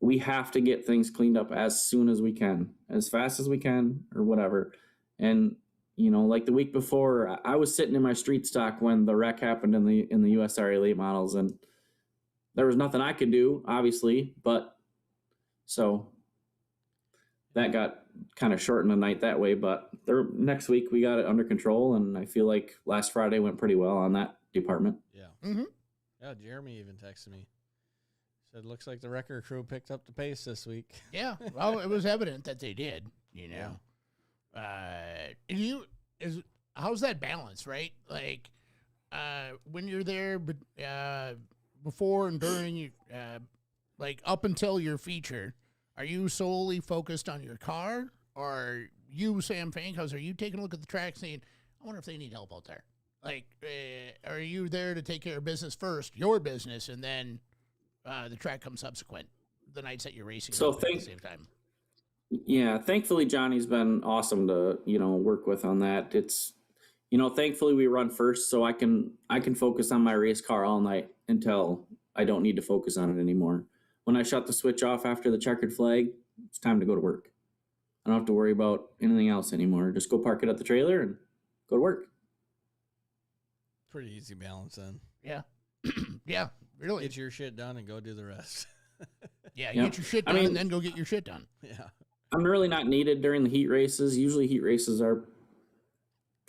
we have to get things cleaned up as soon as we can, as fast as we can, or whatever. And, you know, like the week before, I was sitting in my street stock when the wreck happened in the USRA Late Models, and there was nothing I could do, obviously, but so that got kind of shortened the night that way. But next week we got it under control, and I feel like last Friday went pretty well on that department. Yeah. Mm-hmm. Yeah, Jeremy even texted me. Said, looks like the wrecker crew picked up the pace this week. Yeah. Well, it was evident that they did, you know. How's that balance, right? Like, when you're there, but before and during, like up until your feature, are you solely focused on your car, or you, Sam Fankhauser, are you taking a look at the track saying, I wonder if they need help out there? Like, are you there to take care of business first, your business, and then the track comes subsequent, the nights that you're racing at the same time? Yeah, thankfully Johnny's been awesome to, you know, work with on that. It's, you know, thankfully we run first, so I can focus on my race car all night until I don't need to focus on it anymore. When I shut the switch off after the checkered flag, it's time to go to work. I don't have to worry about anything else anymore. Just go park it at the trailer and go to work. Pretty easy balance then. Yeah. Yeah, really. Get your shit done and go do the rest. Yeah, get your shit done and then go get your shit done. Yeah. I'm really not needed during the heat races. Usually heat races are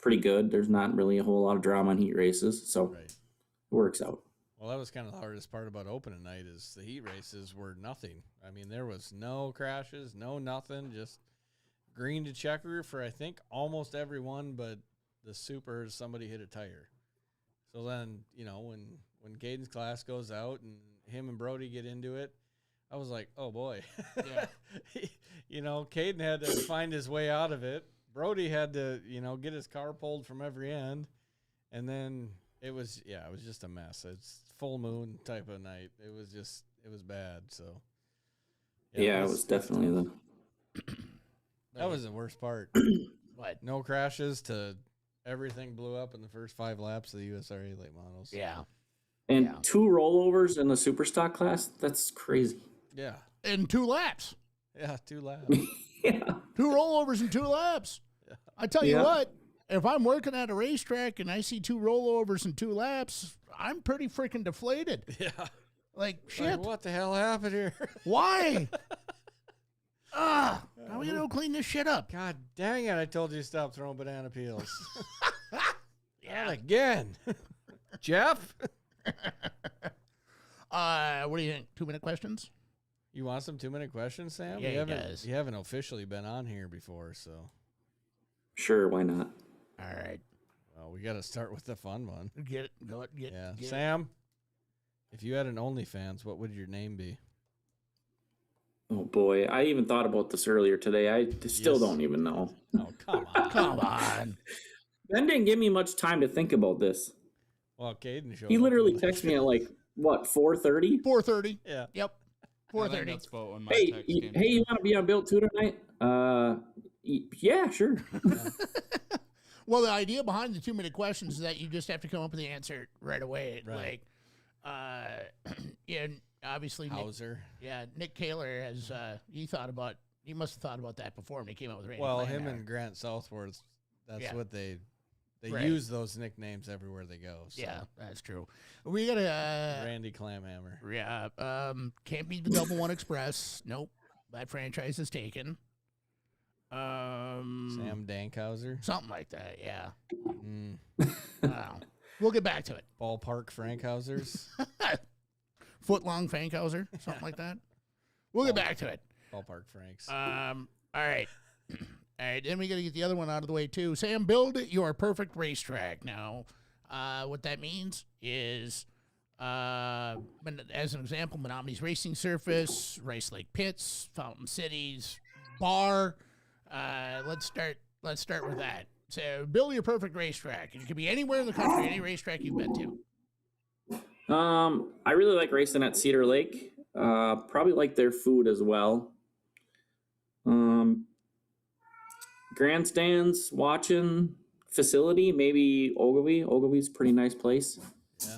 pretty good. There's not really a whole lot of drama on heat races, so it works out. Well, that was kind of the hardest part about opening night is the heat races were nothing. I mean, there was no crashes, no nothing, just green to checker for I think almost everyone, but the supers, somebody hit a tire. So then, you know, when Caden's class goes out and him and Brody get into it, I was like, oh boy. Yeah. You know, Caden had to find his way out of it. Brody had to, you know, get his car pulled from every end. And then it was just a mess. It's full moon type of night. It was bad. So yeah, it was definitely that was the worst part. What? No crashes to everything blew up in the first 5 laps of the USRA Late Models. Yeah. And 2 rollovers in the super stock class, that's crazy. Yeah. In 2 laps. Yeah, 2 laps. Yeah. 2 rollovers in 2 laps. Yeah. I tell you what, if I'm working at a racetrack and I see 2 rollovers in 2 laps, I'm pretty freaking deflated. Yeah. Like, shit. Like, what the hell happened here? Why? How are we going to clean this shit up? God dang it, I told you to stop throwing banana peels. Not again. Jeff? What do you think? 2-minute questions? You want some 2-minute questions, Sam? Yeah, he does. You haven't officially been on here before, so. Sure, why not? All right. Well, we got to start with the fun one. Get it. Go it. Get Sam, if you had an OnlyFans, what would your name be? Oh boy, I even thought about this earlier today. I still don't even know. Oh, come on. Come on. Ben didn't give me much time to think about this. Well, Caden showed He up literally with texted me at like, what, 4:30? 4:30. Yeah. Yep. I think 4:30. that's about when my Hey, text you, came. hey, you want to be on Built 2 tonight? Yeah, sure. Well, the idea behind the 2-minute questions is that you just have to come up with the answer right away. Right. And obviously, Hauser. Nick Kaler has he must have thought about that before when he came up with Randy. Well, Clam him there. and Grant Southworth, that's Yeah. what they Right. use those nicknames everywhere they go. So. Yeah, that's true. We got a Randy Clamhammer. can't be the Double One Express. Nope, that franchise is taken. Sam Fankhauser. Something like that. Yeah. Mm. We'll get back to it. Ballpark Frankhausers. Foot-long Fankhauser, something like that. We'll get back to it. Ballpark Franks. All right. All right, then we got to get the other one out of the way, too. Sam, build your perfect racetrack. Now, what that means is, as an example, Menominey's Racing Surface, Rice Lake Pits, Fountain Cities, Bar. Let's start with that. So, build your perfect racetrack. It could be anywhere in the country, any racetrack you've been to. I really like racing at Cedar Lake. Probably like their food as well. Grandstands, watching facility, maybe Ogilvy. Ogilvy's a pretty nice place. Yeah.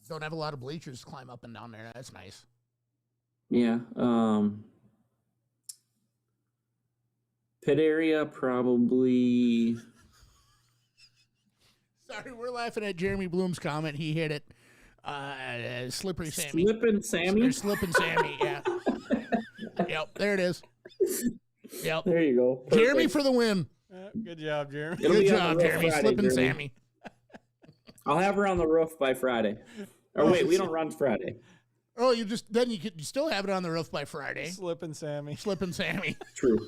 Don't have a lot of bleachers to climb up and down there. That's nice. Yeah. Pit area, probably. Sorry, we're laughing at Jeremy Bloom's comment. He hit it. Slippery Sammy. Slippin' Sammy. Or Slippin' Sammy, yeah. Yep, there it is. Yep. There you go. Jeremy Perfect. for the win. Good job, Jeremy. It'll Good be on job, the roof Jeremy. Friday, Slippin' Jeremy. Sammy. I'll have her on the roof by Friday. Or wait, we don't run Friday. Oh, you still have it on the roof by Friday. Slippin' Sammy. Slippin' Sammy. True.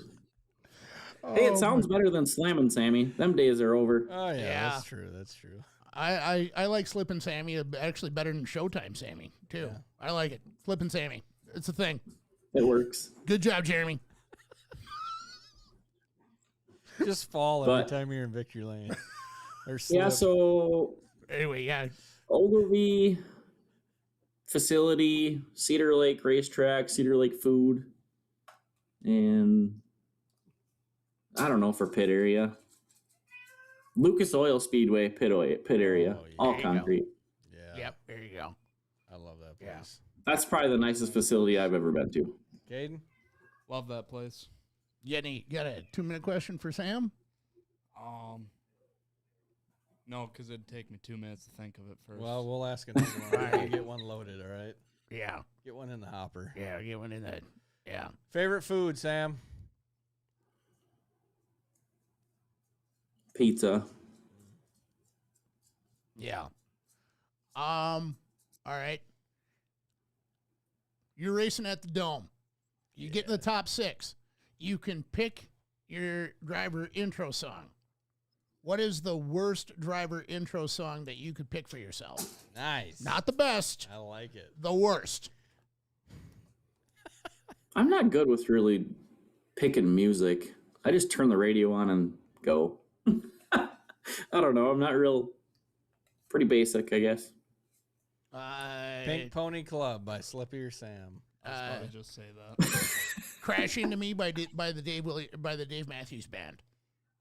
Hey, it sounds better than slamming Sammy. Them days are over. Oh, yeah, Yeah. that's true. That's true. I like Slippin' Sammy actually better than Showtime Sammy, too. Yeah. I like it. Slippin' Sammy. It's a thing. It works. Good job, Jeremy. Just fall every But- time you're in victory lane. Or slip. Yeah, so Anyway, yeah. Ogilvy facility, Cedar Lake racetrack, Cedar Lake food, and I don't know for pit area. Lucas Oil Speedway pit area, Oh, yeah. all There you go. concrete. Yeah. Yep, there you go. I love that Yeah. place. That's probably the nicest facility I've ever been to. Caden? Love that place. You got a 2-minute question for Sam? No, because it'd take me 2 minutes to think of it first. Well, we'll ask another one. You get one loaded, all right? Yeah. Get one in the hopper. Yeah, get one in that. Yeah. Favorite food, Sam? Pizza. Yeah. All right. You're racing at the Dome. You get in the top 6. You can pick your driver intro song. What is the worst driver intro song that you could pick for yourself? Nice. Not the best, I like it. the worst. I'm not good with really picking music. I just turn the radio on and go. I don't know. I'm not pretty basic, I guess. Pink Pony Club by Slippy or Sam. I was about to just say that. Crash Into Me by the Dave Matthews Band.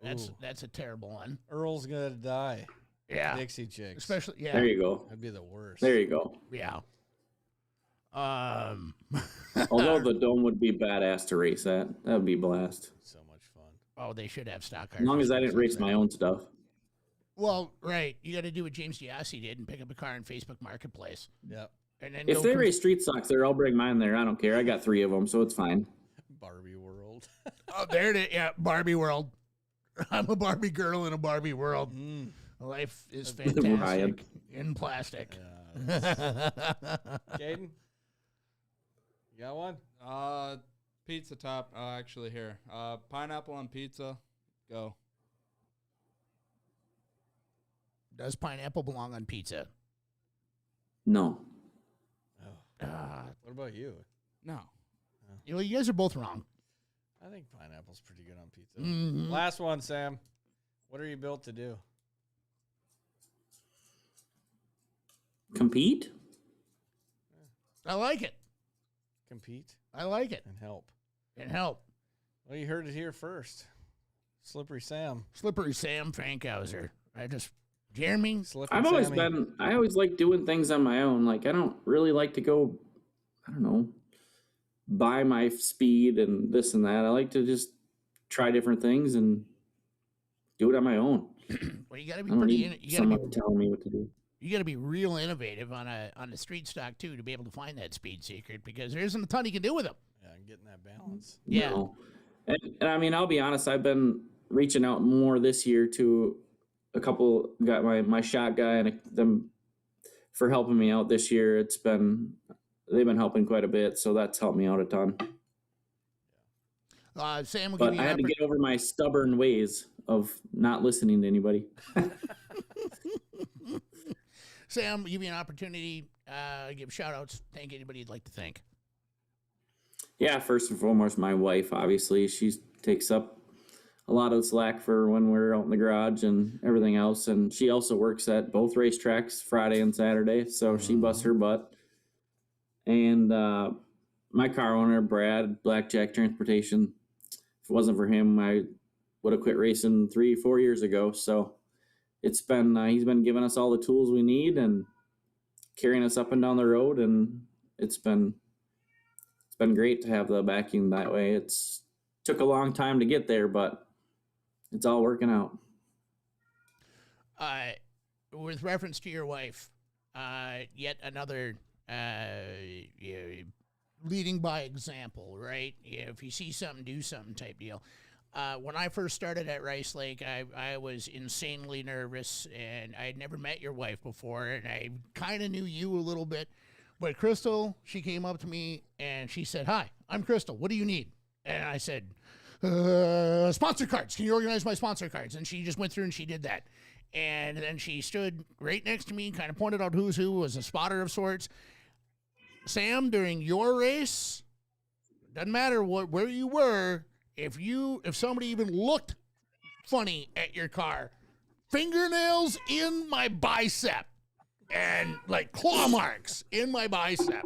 Ooh. That's a terrible one. Earl's Gonna Die. Yeah. Dixie Chicks. Especially, yeah. There you go. That'd be the worst. There you go. Yeah. Although the Dome would be badass to race at. That would be a blast. So much fun. Oh, they should have stock cars. As long as I didn't race my own stuff. Well, right. You got to do what James Giassi did and pick up a car in Facebook Marketplace. Yep. And then If go they race street stocks there, I'll bring mine there. I don't care. I got 3 of them, so it's fine. Barbie World. Oh, there it is. Yeah, Barbie World. I'm a Barbie girl in a Barbie world. Life is fantastic Ryan. in plastic. Caden? You got one? Pizza top. Actually, here. Pineapple on pizza. Go. Does pineapple belong on pizza? No. What about you? No. You guys are both wrong. I think pineapple's pretty good on pizza. Mhm. Last one, Sam. What are you built to do? Compete? I like it. Compete? I like it. and help. And help. Well, you heard it here first. Slippery Sam. Slippery Sam Fankhauser. Jeremy? Slippery I've always Sammy. I always like doing things on my own. Like, I don't really like to go, I don't know, buy my speed and this and that. I like to just try different things and do it on my own. Well, you got to I be don't pretty. need You got to someone be. telling me what to do. You got to be real innovative on the street stock too to be able to find that speed secret because there isn't a ton you can do with them. Yeah, and getting that balance. Yeah. No. And I mean, I'll be honest, I've been reaching out more this year to a couple, got my shot guy and them for helping me out this year. They've been helping quite a bit, so that's helped me out a ton. Sam will But give you I an had to get over my stubborn ways of not listening to anybody. Sam will give you an opportunity. Give shout outs. Thank anybody you'd like to thank. Yeah, first and foremost, my wife, obviously. She takes up a lot of the slack for when we're out in the garage and everything else. And she also works at both racetracks, Friday and Saturday, so she busts her butt. And my car owner, Brad, Blackjack Transportation, if it wasn't for him, I would have quit racing 3-4 years ago. So it's been he's been giving us all the tools we need and carrying us up and down the road, and it's been great to have the backing that way. It's took a long time to get there, but it's all working out. With reference to your wife, yet another leading by example, right? If you see something, do something type deal. When I first started at Rice Lake, I was insanely nervous, and I had never met your wife before, and I kind of knew you a little bit. But Crystal, she came up to me, and she said, "Hi, I'm Crystal. What do you need?" And I said, "Sponsor cards. Can you organize my sponsor cards?" And she just went through and she did that. And then she stood right next to me, kind of pointed out who's who, was a spotter of sorts. Sam, during your race, doesn't matter where you were, if somebody even looked funny at your car, fingernails in my bicep and like claw marks in my bicep.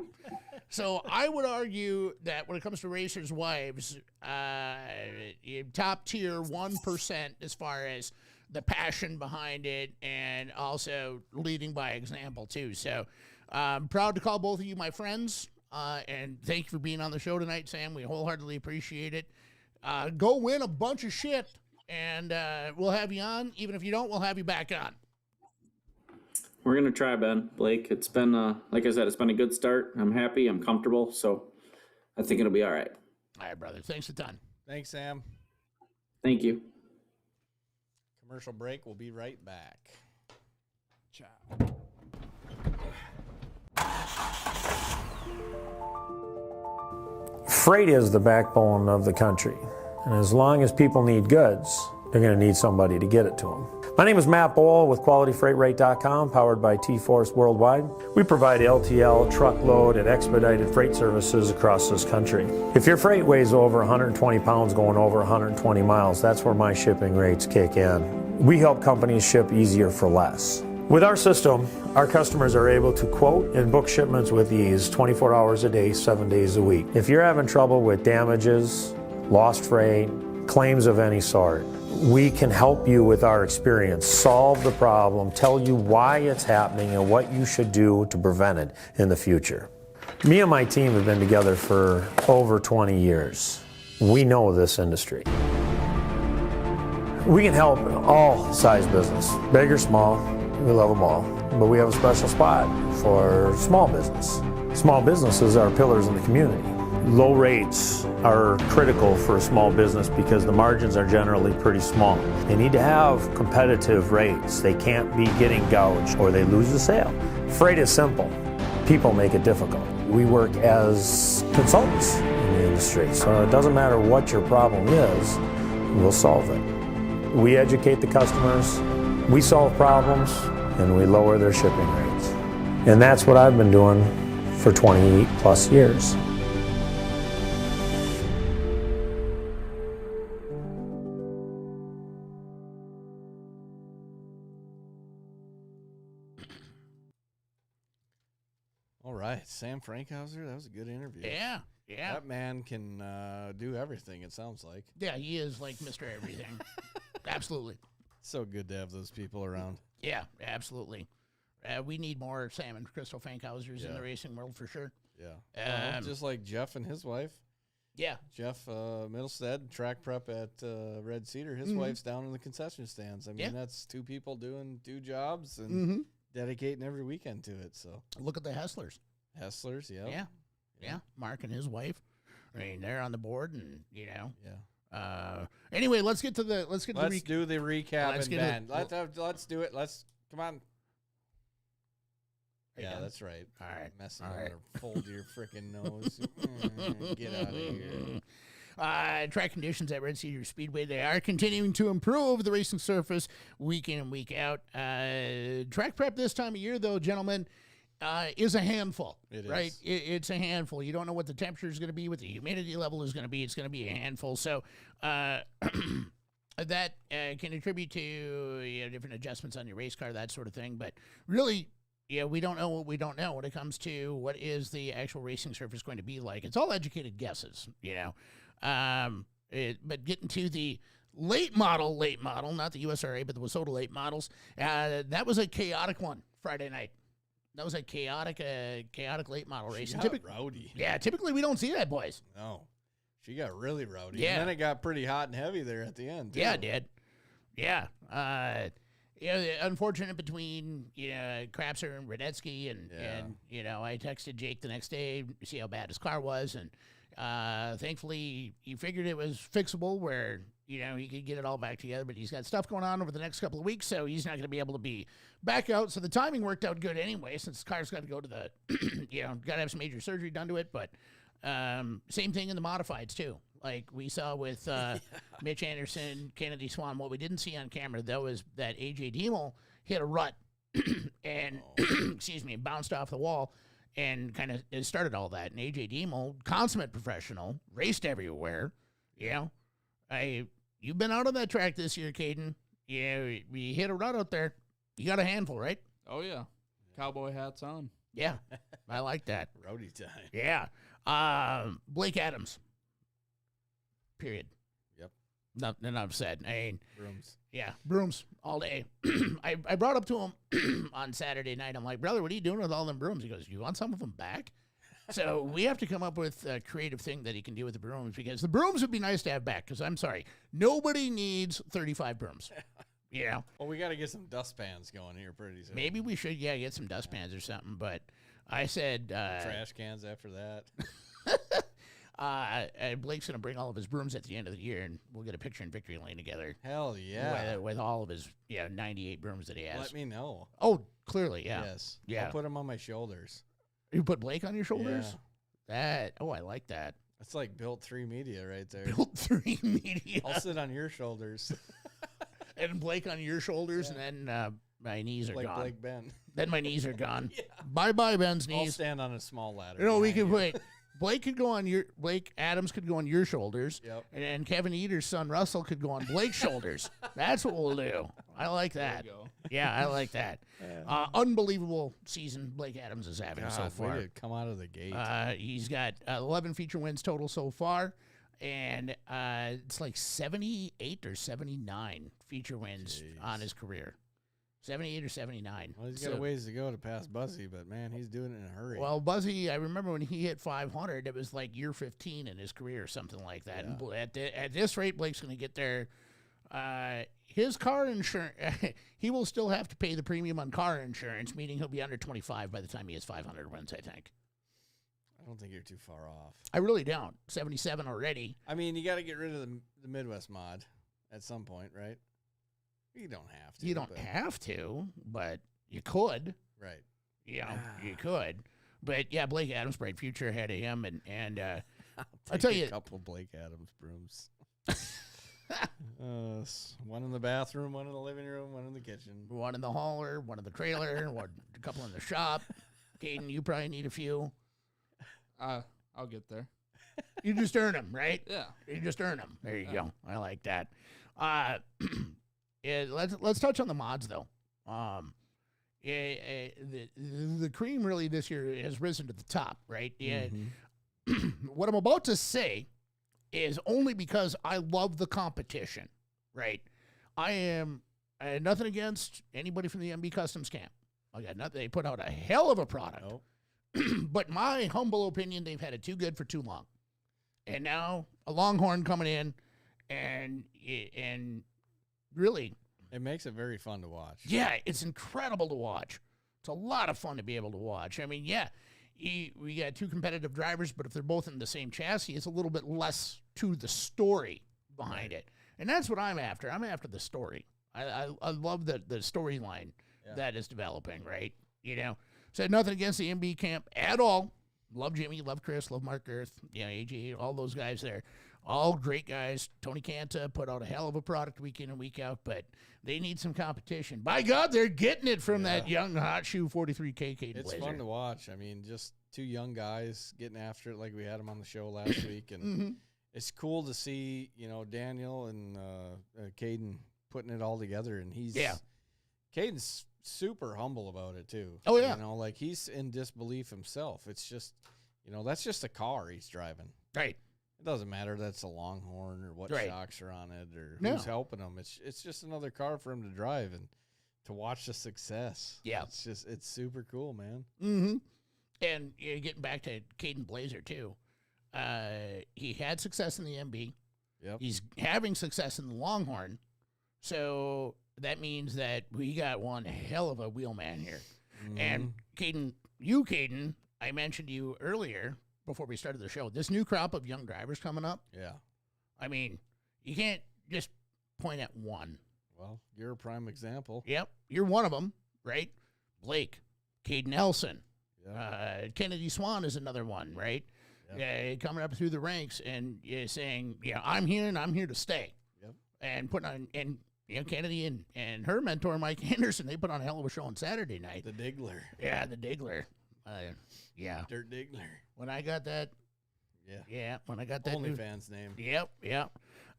So I would argue that when it comes to racers' wives, top tier 1% as far as the passion behind it and also leading by example too. So I'm proud to call both of you my friends, and thank you for being on the show tonight, Sam. We wholeheartedly appreciate it. Go win a bunch of shit, and we'll have you on. Even if you don't, we'll have you back on. We're going to try, Ben. Blake, it's been, like I said, it's been a good start. I'm happy. I'm comfortable. So I think it'll be all right. All right, brother. Thanks a ton. Thanks, Sam. Thank you. Commercial break. We'll be right back. Ciao. Freight is the backbone of the country. And as long as people need goods, they're going to need somebody to get it to them. My name is Matt Bohl with QualityFreightRate.com, powered by T-Force Worldwide. We provide LTL, truckload, and expedited freight services across this country. If your freight weighs over 120 pounds going over 120 miles, that's where my shipping rates kick in. We help companies ship easier for less. With our system, our customers are able to quote and book shipments with ease 24 hours a day, 7 days a week. If you're having trouble with damages, lost freight, claims of any sort, we can help you with our experience, solve the problem, tell you why it's happening and what you should do to prevent it in the future. Me and my team have been together for over 20 years. We know this industry. We can help all size business, big or small, we love them all. But we have a special spot for small business. Small businesses are pillars in the community. Low rates are critical for a small business because the margins are generally pretty small. They need to have competitive rates. They can't be getting gouged or they lose the sale. Freight is simple. People make it difficult. We work as consultants in the industry, so it doesn't matter what your problem is, we'll solve it. We educate the customers, we solve problems, and we lower their shipping rates. And that's what I've been doing for 28 plus years. All right, Sam Fankhauser. That was a good interview. Yeah. Yeah. That man can do everything. It sounds like. Yeah, he is like Mr. Everything. Absolutely. So good to have those people around. Yeah, absolutely. We need more Sam and Crystal Fankhausers in the racing world for sure. Yeah. Just like Jeff and his wife. Yeah. Jeff Middlestead, track prep at Red Cedar. His wife's down in the concession stands. I mean, that's two people doing 2 jobs and dedicating every weekend to it. So Look at the Hesslers. Hesslers, Yeah. Mark and his wife. I mean, they're on the board, and Yeah. Anyway, let's get to the Let's do the recap Let's and get Ben. it. Let's do it. Come on. Are you Yeah, done? that's right. All right. Messing All around right. or fold your freaking nose. Get out of here. Track conditions at Red Cedar Speedway, they are continuing to improve the racing surface week in and week out. Track prep this time of year, though, gentlemen, is a handful. It right? is. It's a handful. You don't know what the temperature is going to be, what the humidity level is going to be. It's going to be a handful. So that can attribute to different adjustments on your race car, that sort of thing. But really, we don't know what we don't know when it comes to what is the actual racing surface going to be like. It's all educated guesses, but getting to the late model, not the USRA, but the WSOTA late models, that was a chaotic one Friday night. That was a chaotic late model race. She got rowdy. Yeah, typically we don't see that, boys. No. She got really rowdy. Yeah. And then it got pretty hot and heavy there at the end, too. Yeah, it did. Yeah. Unfortunate between Krapser and Radetsky, and I texted Jake the next day to see how bad his car was, and thankfully he figured it was fixable where he could get it all back together, but he's got stuff going on over the next couple of weeks, so he's not going to be able to be back out. So the timing worked out good anyway, since the car's got to go to the got to have some major surgery done to it. But same thing in the modifieds too. Like we saw with Mitch Anderson, Kennedy Swan. What we didn't see on camera, though, is that AJ Demel hit a rut and, bounced off the wall and kind of started all that. And AJ Demel, consummate professional, raced everywhere. You've been out on that track this year, Caden. Yeah, you hit a rut out there. You got a handful, right? Oh, yeah. Cowboy hats on. Yeah, I like that. Rowdy time. Yeah. Blake Adams. Period. Yep. Enough said. I mean, Brooms. yeah, brooms all day. I brought up to him on Saturday night. I'm like, brother, what are you doing with all them brooms? He goes, you want some of them back? So we have to come up with a creative thing that he can do with the brooms, because the brooms would be nice to have back, because I'm sorry, nobody needs 35 brooms. Well, we got to get some dustpans going here pretty soon. Maybe we should, get some dustpans or something. But I said... trash cans after that. Blake's going to bring all of his brooms at the end of the year, and we'll get a picture in victory lane together. Hell yeah. With all of his 98 brooms that he has. Let me know. Oh, clearly, yeah. Yes. Yeah. I'll put them on my shoulders. You put Blake on your shoulders? I like that. It's like Built 3 Media right there. Built 3 Media. I'll sit on your shoulders. And Blake on your shoulders, and then my knees are like gone. Blake Ben. Then my knees are gone. Bye-bye, Ben's I'll knees. stand on a small ladder. We behind could you. put... Blake Adams could go on your shoulders, and then Kevin Eater's son Russell could go on Blake's shoulders. That's what we'll do. I like that. There you go. Yeah, I like that. Unbelievable season Blake Adams is having so God, far. way to come out of the gate. He's got 11 feature wins total so far, and it's like 78 or 79 feature wins on his career. 78 or 79. Well, he's got a ways to go to pass Buzzy, but man, he's doing it in a hurry. Well, Buzzy, I remember when he hit 500, it was like year 15 in his career or something like that. Yeah. And at this rate, Blake's going to get there. His car insurance, he will still have to pay the premium on car insurance, meaning he'll be under 25 by the time he has 500 wins, I think. I don't think you're too far off. I really don't. 77 already. I mean, you got to get rid of the Midwest mod at some point, right? You don't have to. You don't have to, but you could. Right. You could. But yeah, Blake Adams, bright future ahead of him, and I'll tell you, a couple Blake Adams brooms. One in the bathroom, one in the living room, one in the kitchen, one in the hauler, one in the trailer, a couple in the shop. Caden, you probably need a few. I'll get there. You just earn them, right? Yeah. You just earn them. There you go. I like that. Let's touch on the mods though. the cream really this year has risen to the top, right? Yeah. What I'm about to say is only because I love the competition, right? I had nothing against anybody from the MB Customs camp. I got nothing. They put out a hell of a product. Nope. But my humble opinion, they've had it too good for too long. And now a Longhorn coming in and really, It makes it very fun to watch. yeah, it's incredible to watch. It's a lot of fun to be able to watch. I mean, yeah, we got two competitive drivers, but if they're both in the same chassis, it's a little bit less to the story behind it. And that's what I'm after. I'm after the story. I love the storyline that is developing, right? You know, said nothing against the MB camp at all. Love Jimmy, love Chris, love Mark Girth, AJ, all those guys there. All great guys. Tony Canta put out a hell of a product week in and week out, but they need some competition. By God, they're getting it from that young hot shoe 43K Kaden It's Blaeser. fun to watch. I mean, just two young guys getting after it like we had them on the show last week. And it's cool to see, Daniel and Caden putting it all together. And Caden's super humble about it, too. Oh, yeah. Like he's in disbelief himself. It's just, that's just a car he's driving. Right. It doesn't matter that's a Longhorn or what Right. shocks are on it or No. who's helping him. It's just another car for him to drive and to watch the success. Yeah. It's super cool, man. Mm-hmm. And getting back to Caden Blaeser, too. He had success in the MB. Yep. He's having success in the Longhorn. So that means that we got one hell of a wheelman here. And Caden, I mentioned to you earlier before we started the show, this new crop of young drivers coming up. Yeah. I mean, you can't just point at one. Well, you're a prime example. Yep. You're one of them, right? Blake, Caden Nelson, Yeah. Kennedy Swan is another one, right? Yep. Coming up through the ranks and saying, I'm here and I'm here to stay. Yep. And putting on, and Kennedy and her mentor, Mike Anderson, they put on a hell of a show on Saturday night. The Diggler. Yeah, the Diggler. Dirt Diggler. When I got that, when I got that new, OnlyFans name. Yep.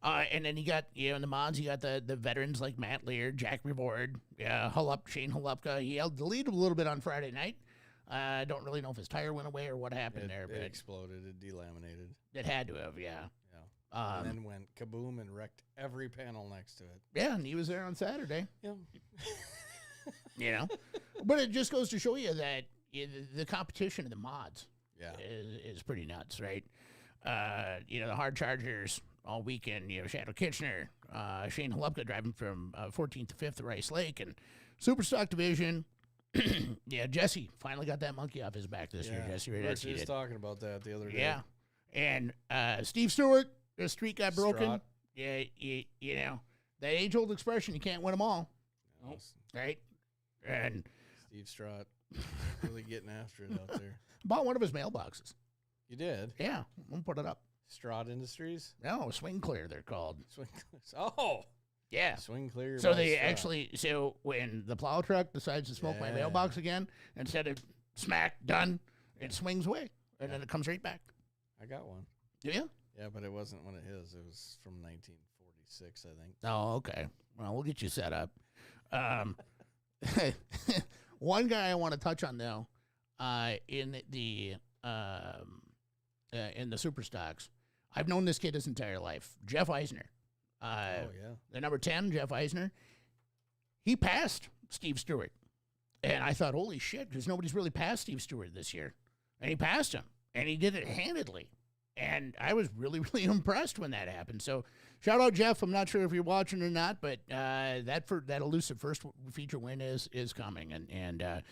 And then you got, in the mods, you got the veterans like Matt Lear, Jack Reward, Shane Holupka. He held the lead a little bit on Friday night. I don't really know if his tire went away or what happened there, It but exploded. It delaminated. it had to have, yeah. And then went kaboom and wrecked every panel next to it. Yeah, and he was there on Saturday. Yeah. But it just goes to show you that the competition of the mods Yeah. is pretty nuts, right? The hard chargers all weekend, Shadow Kitchener, Shane Holupka driving from 14th to 5th at Rice Lake, and Super Stock Division. Jesse finally got that monkey off his back this year. Jesse We were Radetsky just did. talking about that the other day. Yeah. And Steve Stewart, the streak got broken. Strut. Yeah, that age-old expression, you can't win them all, No, right? And Steve Strut really getting after it out there. bought one of his mailboxes. You did? Yeah, we'll put it up. Strut Industries? No, Swing Clear, they're called. Swing Oh! Yeah. Swing Clear. So by they Strut. so when the plow truck decides to smoke my mailbox again, instead of smack, done, it swings away. And then it comes right back. I got one. Do you? Yeah, but it wasn't one of his. It was from 1946, I think. Oh, okay. Well, we'll get you set up. One guy I want to touch on though, in the super stocks, I've known this kid his entire life. Jeff Eisner. The number 10, Jeff Eisner. He passed Steve Stewart, and I thought, holy shit, because nobody's really passed Steve Stewart this year, and he passed him, and he did it handedly. And I was really, really impressed when that happened. So shout out, Jeff. I'm not sure if you're watching or not, but that elusive first feature win is coming. And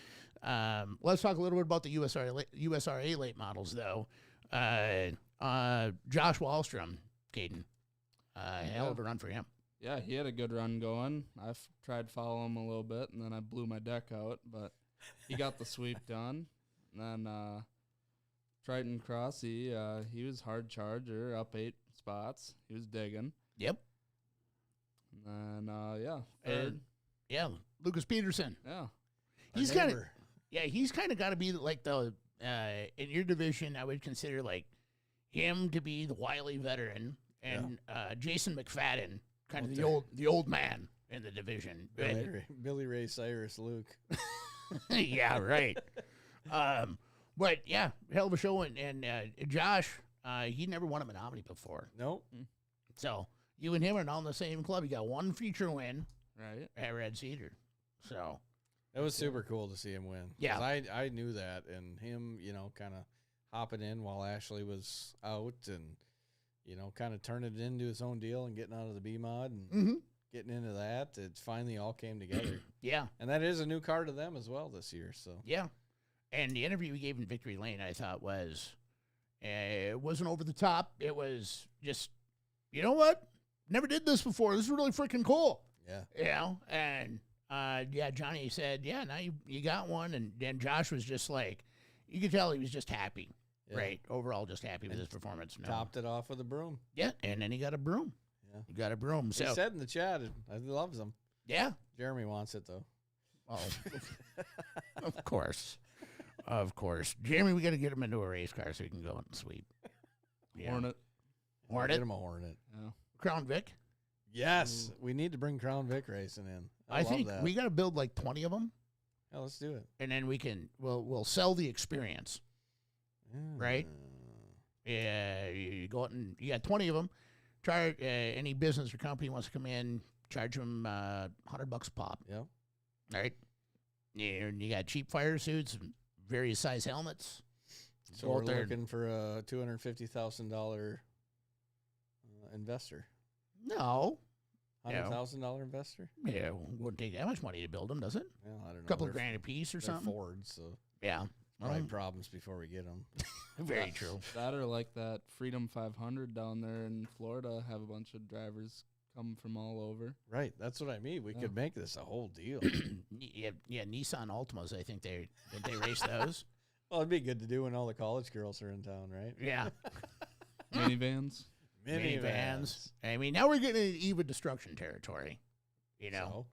let's talk a little bit about the USRA late models, though. Josh Wallstrom, Caden. Hell of a run for him. Yeah, he had a good run going. I've tried to follow him a little bit, and then I blew my deck out, but he got the sweep done. And then Triton Cross, he was hard charger, up 8 spots. He was digging. Yep. And third. And, Lucas Peterson. Yeah. He's kind of got to be like the in your division. I would consider like him to be the wily veteran, and Jason McFadden, kind of the old man in the division. Billy Ray Cyrus Luke. Yeah, right. But yeah, hell of a show. And Josh, he never won a Menominee before. Nope. So you and him are now in the same club. You got one feature win Right. at Red Cedar. So It was super cool to see him win. 'Cause Yeah. I knew that, and him, kind of hopping in while Ashley was out, and kind of turning it into his own deal and getting out of the B mod and getting into that. It finally all came together, yeah, and that is a new car to them as well this year. So yeah. And the interview we gave in Victory Lane, I thought was, it wasn't over the top. It was just, you know what? Never did this before. This is really freaking cool. yeah, And yeah, Johnny said, yeah, now you got one. And then Josh was just like, you could tell he was just happy, Yeah. right? Overall, just happy with his performance. No. topped it off with a broom. Yeah, and then he got a broom. Yeah. He got a broom. He So, said in the chat, I loves them. yeah. Jeremy wants it though. Oh, of course. Of course. Jeremy, we got to get him into a race car so he can go and sweep. Yeah. Hornet. Hornet? Get him a Hornet. Yeah. Crown Vic. Yes, we need to bring Crown Vic racing in. I love think that. we got to build like 20 of them, Yeah, let's do it. and then we'll sell the experience. Right? Yeah, you go out and you got 20 of them. Charge any business or company wants to come in, charge them $100 a pop. Yep. Right? Yeah, and you got cheap fire suits, various size helmets. So Go we're out there and- looking for a $250,000 investor. No. $100,000 investor? Yeah, wouldn't take that much money to build them, does it? Well, I don't know. A couple They're- grand a piece or they're something. Fords, so Yeah. probably Well, problems before we get them. very true. That or like that Freedom 500 down there in Florida, have a bunch of drivers come from all over. Right, that's what I mean. We could make this a whole deal. Yeah, Nissan Altimas. I think they race those. Well, it'd be good to do when all the college girls are in town, right? Yeah, Minivans. minivans. I mean, now we're getting into even destruction territory. You know,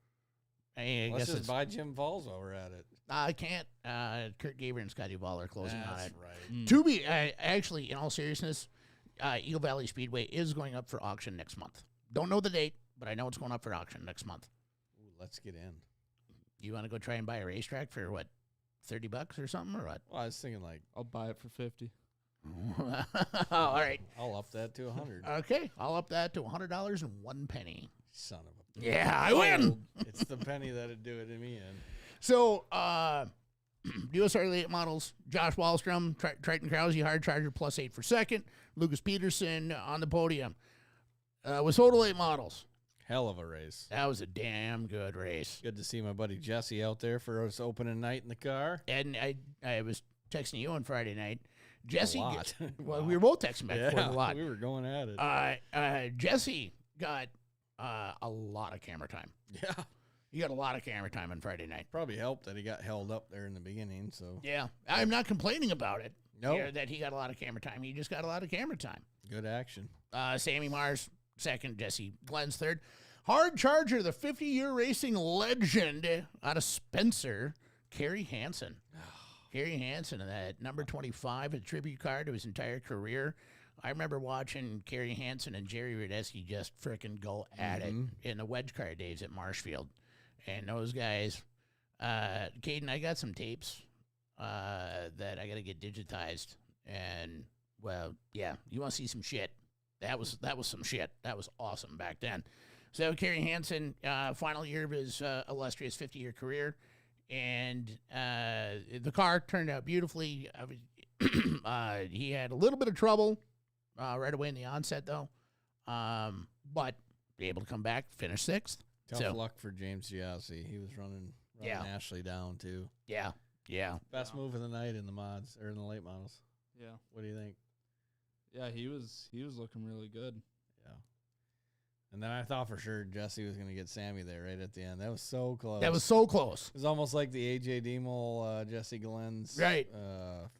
So, I let's guess just it's, buy Jim Falls while we're at it. I can't. Kurt Gaber and Scotty Ball are closing on That's it. right. To be actually, in all seriousness, Eagle Valley Speedway is going up for auction next month. Don't know the date, but I know it's going up for auction next month. Ooh, let's get in. You want to go try and buy a racetrack for what, $30 or something, or what? Well, I was thinking like, I'll buy it for 50. All right. I'll up that to 100. Okay, I'll up that to $100.01. Son of a. Yeah, I win. It's the penny that'd do it in me in. So, USRA Late Models, Josh Wallstrom, Triton Krause, Hard Charger, +8 for second. Lucas Peterson on the podium. With Soda Late Models, Hell of a race. that was a damn good race. Good to see my buddy Jesse out there for his opening night in the car. And I was texting you on Friday night. Jesse, A lot. well, we were both texting back and forth a lot. we were going at it. Jesse got a lot of camera time. Yeah. You got a lot of camera time on Friday night. Probably helped that he got held up there in the beginning. So Yeah, I'm not complaining about it. No. Yeah, that he got a lot of camera time. He just got a lot of camera time. good action. Sammy Mars second, Jesse Glenn's third. Hard Charger, the 50-year racing legend out of Spencer, Kerry Hansen. Kerry Hansen, that number 25, a tribute card to his entire career. I remember watching Kerry Hansen and Jerry Radesky just frickin' go at it in the wedge car days at Marshfield. And those guys, Caden, I got some tapes that I got to get digitized. And, well, yeah, you want to see some shit. That was some shit. That was awesome back then. So Kerry Hansen, final year of his illustrious 50-year career. And the car turned out beautifully. He had a little bit of trouble right away in the onset, though. But be able to come back, finish sixth. Tough luck for James Giassi. He was running Ashley down, too. Yeah. Best move of the night in the mods, or in the late models. Yeah. What do you think? Yeah, he was looking really good. Yeah. And then I thought for sure Jesse was going to get Sammy there right at the end. That was so close. That was so close. It was almost like the AJ Demel, Jesse Glenn's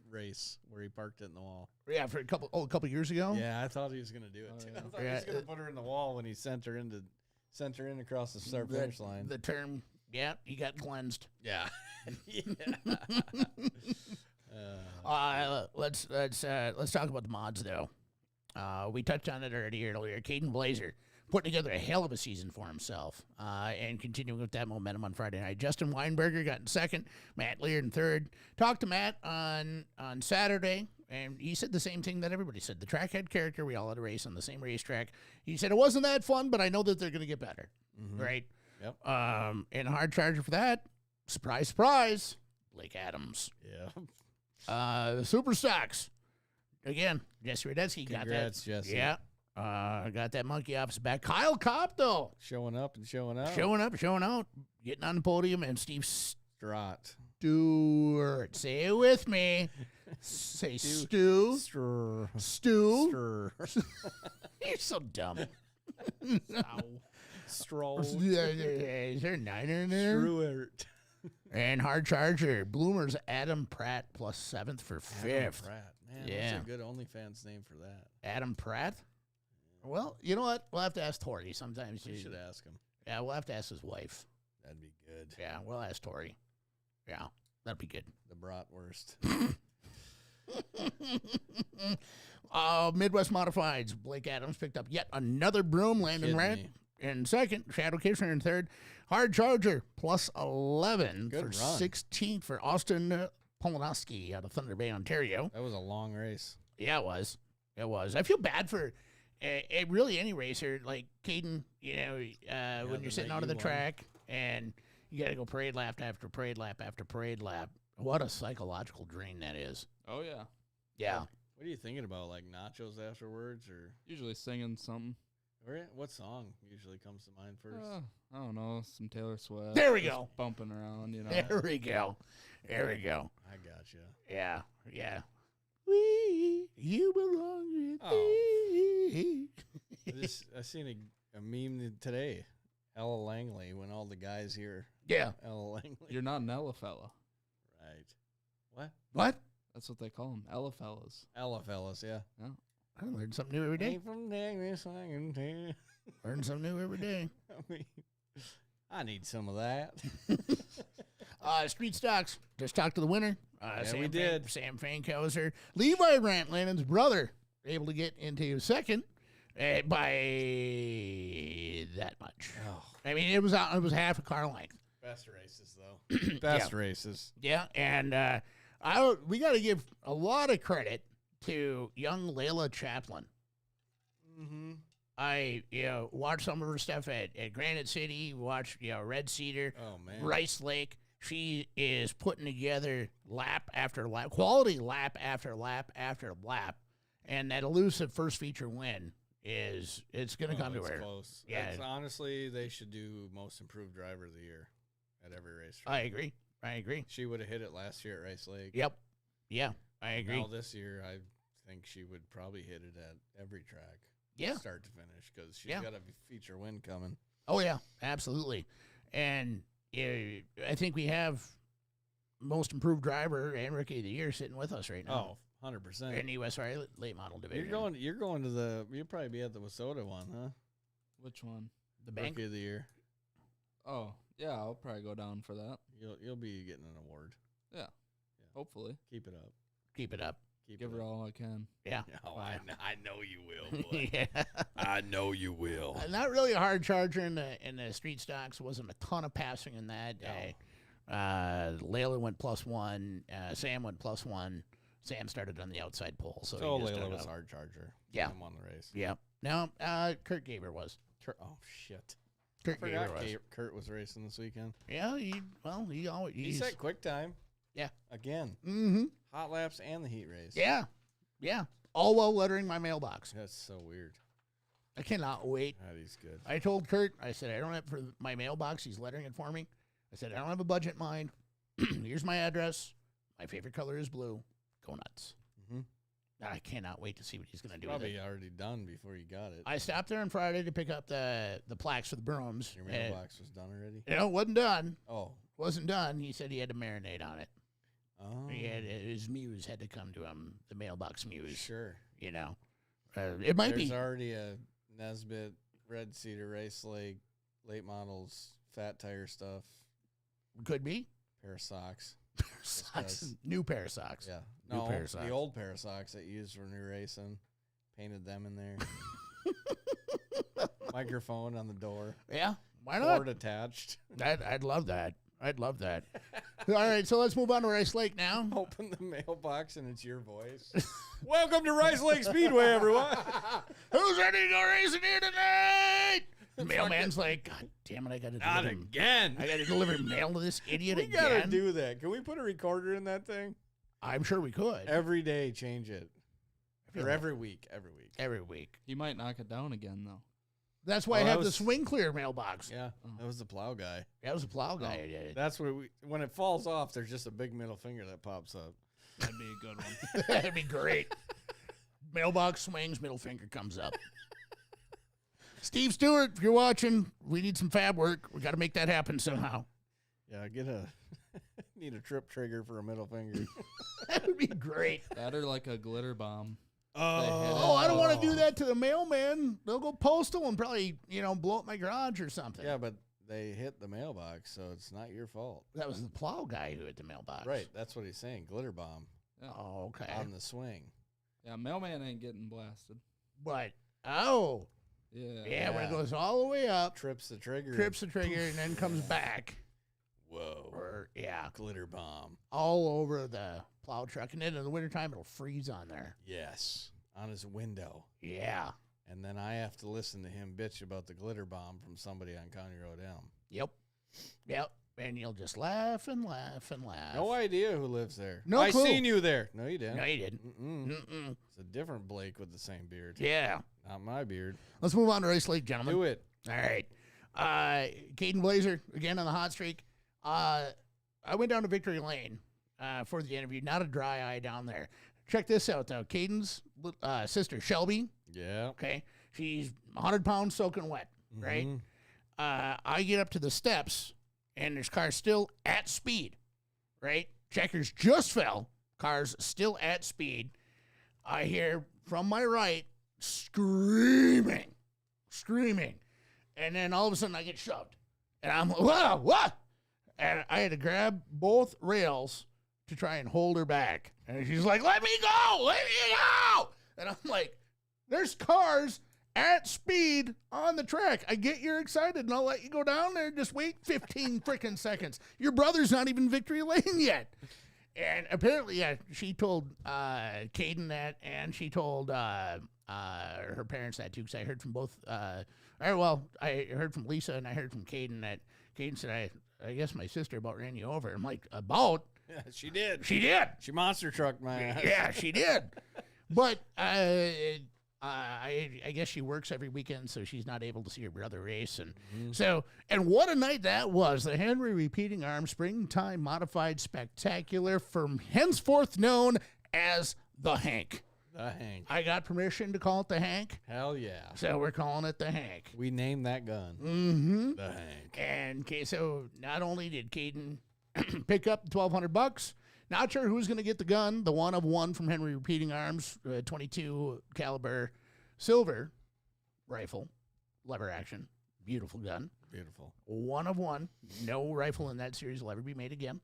race where he parked it in the wall. Yeah, for a couple years ago. Yeah, I thought he was going to do it too. yeah. I thought he was going to put her in the wall when he sent her in across the start finish line. The term, yeah, he got cleansed. Yeah. Let's talk about the mods though. We touched on it already earlier. Caden Blaeser, putting together a hell of a season for himself and continuing with that momentum on Friday night. Justin Weinberger got in second, Matt Lear in third. Talked to Matt on Saturday, and he said the same thing that everybody said. The track had character. We all had a race on the same racetrack. He said it wasn't that fun, but I know that they're going to get better, right? Yep. And a hard charger for that, surprise, surprise, Blake Adams. Yeah. The Super Stocks. Again, Jesse Radetsky got that. Congrats, Jesse. Yeah. Got that monkey off his back. Kyle Kopp, though. Showing up and showing out. Showing out. Getting on the podium. And Steve Stewart. Say it with me. Say Stu. Stu. You're so dumb. Stroll. Is there a niner in there? Stewart. And hard charger. Bloomers Adam Pratt plus 7th for 5th. Pratt. Man, Yeah. that's a good OnlyFans name for that. Adam Pratt? Well, you know what? We'll have to ask Tori. Sometimes You should ask him. Yeah, we'll have to ask his wife. That'd be good. Yeah, we'll ask Tori. Yeah, that'd be good. The bratwurst. Midwest Modifieds. Blake Adams picked up yet another broom. Landon Kidding Rat me. in second. Shadow Kisner in third. Hard Charger plus 11 Good for run. 16th for Austin Polonowski out of Thunder Bay, Ontario. That was a long race. Yeah, it was. It was. I feel bad for really any racer like Caden, when you're the sitting night out of you the won. track and you got to go parade lap after parade lap after parade lap. What a psychological drain that is. Oh, yeah. Yeah. What are you thinking about? Like nachos afterwards, or Usually singing something. what song usually comes to mind first? I don't know. Some Taylor Swift. There we just go. Bumping around, you know. There we go. There we go. I gotcha. Yeah. Yeah. You belong with Oh. me. I seen a meme today. Ella Langley, when all the guys hear Yeah. Ella Langley. You're not an Ella fella. Right. What? What? That's what they call them. Ella fellas. Ella fellas, yeah. I learn something new every day. Ain't from Texas, I can tell. Learn something new every day. I mean, I need some of that. Street Stocks. Just talked to the winner. We did. Sam Fankhauser. Levi Grant, Landon's brother, able to get into second by that much. Oh, I mean, it was half a car length. best races, though. Best races. Yeah, and we got to give a lot of credit to young Layla Chaplin. Mm-hmm. I watched some of her stuff at Granite City. Watched Red Cedar, Oh, man. Rice Lake. She is putting together lap after lap, quality lap after lap after lap, and that elusive first feature win it's going to come to it's her. close. Yeah. It's, honestly, they should do most improved driver of the year at every race. I agree. She would have hit it last year at Rice Lake. Yep. Yeah, I agree. Now this year, I think she would probably hit it at every track. Yeah. Start to finish, because she's Yeah. got a feature win coming. Oh, yeah, absolutely. And I think we have most improved driver and rookie of the year sitting with us right now. Oh, 100%. In the USRA Late Model division. You're going to you'll probably be at the Wasota one, huh? Which one? the bank. Rookie of the year. Oh, yeah. I'll probably go down for that. You'll be getting an award. Hopefully. Keep it up. Keep it up. Keep Give it her up. all I can. Yeah. Oh, I know you will. Boy. Yeah. I know you will. Not really a hard charger in the street stocks. Wasn't a ton of passing in that. Layla went +1. Sam went +1. Sam started on the outside pole, so So he just Layla took was out. hard charger. Yeah. Him on the race. Yeah. No, Kurt Gaber was. Oh shit! Kurt I Gaber forgot was. Kurt was racing this weekend. Yeah. He always. He set quick time. Yeah. Again, Mm-hmm. hot laps and the heat race. Yeah. Yeah. All while lettering my mailbox. That's so weird. I cannot wait. That is good. I told Kurt, I said, I don't have for my mailbox. He's lettering it for me. I said, I don't have a budget in mind. Here's my address. My favorite color is blue. Go nuts. Mm-hmm. I cannot wait to see what he's going to do with Probably it. already done before you got it. I stopped there on Friday to pick up the plaques for the brooms. Your mailbox was done already. It wasn't done. Oh. Wasn't done. He said he had to marinate on it. Oh. His muse had to come to him, the mailbox muse. Sure. It might There's be. already a Nesbitt, Red Cedar, Rice Lake, late models, fat tire stuff, Could be. pair of socks. Socks. does. New pair of socks. Yeah. New No, pair of socks. the old pair of socks that you used for new racing. Painted them in there. Microphone on the door. Yeah, why not? Cord attached. I'd love that. I'd love that. All right, so let's move on to Rice Lake now. Open the mailbox and it's your voice. Welcome to Rice Lake Speedway, everyone. Who's ready to go racing here tonight? The mailman's like, God damn it, I gotta Not deliver. again. I gotta deliver mail to this idiot We again. gotta do that. Can we put a recorder in that thing? I'm sure we could. Every day, change it. Or every week. Every week. He might knock it down again, though. That's why I that have the was- swing clear mailbox. Yeah, that was the plow guy. That was a plow guy who did it. That's where when it falls off, there's just a big middle finger that pops up. That'd be a good one. That'd be great. Mailbox swings, middle finger comes up. Steve Stewart, if you're watching, we need some fab work. We got to make that happen somehow. Yeah, need a trip trigger for a middle finger. That would be great. That or like a glitter bomb. Oh, I don't want to do that to the mailman. They'll go postal and probably, blow up my garage or something. Yeah, but they hit the mailbox, so it's not your fault. That was the plow guy who hit the mailbox. Right, that's what he's saying. Glitter bomb Oh, okay. on the swing. Yeah, mailman ain't getting blasted. But, Yeah. when it goes all the way up, Trips the trigger. trips the trigger, and then comes back. Whoa. Or, Glitter bomb. all over the plow truck. And then in the wintertime, it'll freeze on there. Yes, on his window. Yeah. And then I have to listen to him bitch about the glitter bomb from somebody on County Road Elm. Yep. And you'll just laugh and laugh and laugh. No idea who lives there. No I clue. seen you there. No, you didn't. No, you didn't. Mm-mm. It's a different Blake with the same beard. Yeah. Not my beard. Let's move on to Rice Lake, gentlemen. Do it. All right. Caden Blaeser, again on the hot streak. I went down to Victory Lane for the interview. Not a dry eye down there. Check this out, though. Caden's sister, Shelby, Yeah. okay? She's 100 pounds soaking wet, right? Mhm. I get up to the steps, and there's cars still at speed, right? Checkers just fell. Cars still at speed. I hear from my right screaming. And then all of a sudden I get shoved. And I'm like, whoa, what? And I had to grab both rails to try and hold her back. And she's like, let me go. And I'm like, there's cars at speed on the track. I get you're excited, and I'll let you go down there. Just wait 15 freaking seconds. Your brother's not even Victory Lane yet. And apparently, yeah, she told Kaden that, and she told her parents that too, because I heard from both. I heard from Lisa and I heard from Kaden that Kaden said, I guess my sister about ran you over. I'm like, about? Yeah, she did. She did. She monster trucked my ass. Yeah, she did. But I guess she works every weekend, so she's not able to see her brother race. And and what a night that was. The Henry Repeating Arms Springtime Modified Spectacular, from henceforth known as the Hank. The Hank. I got permission to call it the Hank, Hell yeah. so we're calling it the Hank. We named that gun. Mm-hmm. The Hank. And so not only did Caden pick up the $1,200, not sure who's going to get the gun, the one of one from Henry Repeating Arms, 22 caliber silver rifle, lever action, beautiful gun. Beautiful. One of one. No rifle in that series will ever be made again.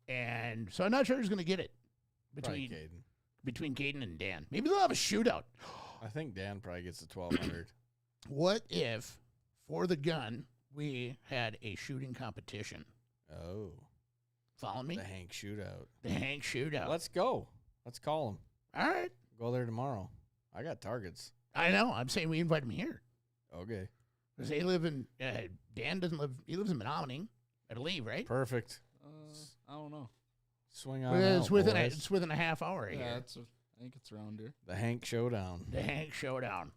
And so I'm not sure who's going to get it Probably Caden. between Caden and Dan. Maybe they'll have a shootout. I think Dan probably gets the 1200. What if, for the gun, we had a shooting competition? Oh. Follow me? The Hank shootout. The Hank shootout. Let's go. Let's call him. All right. Go there tomorrow. I got targets. I know. I'm saying we invite him here. Okay. Because they live in, Dan doesn't live, he lives in Menominee, I believe, right? Perfect. I don't know. Swing on It's out, within boys. it's within a half hour Yeah, here. I think it's around here. The Hank showdown. The Hank showdown.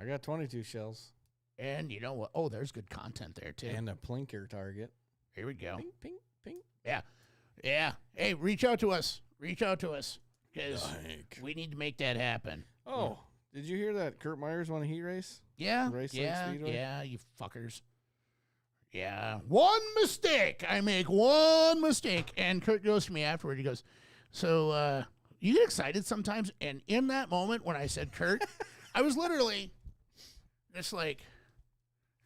I got 22 shells. And you know what? Oh, there's good content there, too. And a plinker target. Here we go. Ping, ping, ping. Yeah. Hey, reach out to us. Because Hank. we need to make that happen. Oh, did you hear that Kurt Myers won a heat race? Yeah. Race Lake Speedway? Yeah, you fuckers. Yeah. One mistake. I make one mistake. And Kurt goes to me afterward. He goes, so you get excited sometimes? And in that moment when I said Kurt, I was literally just like,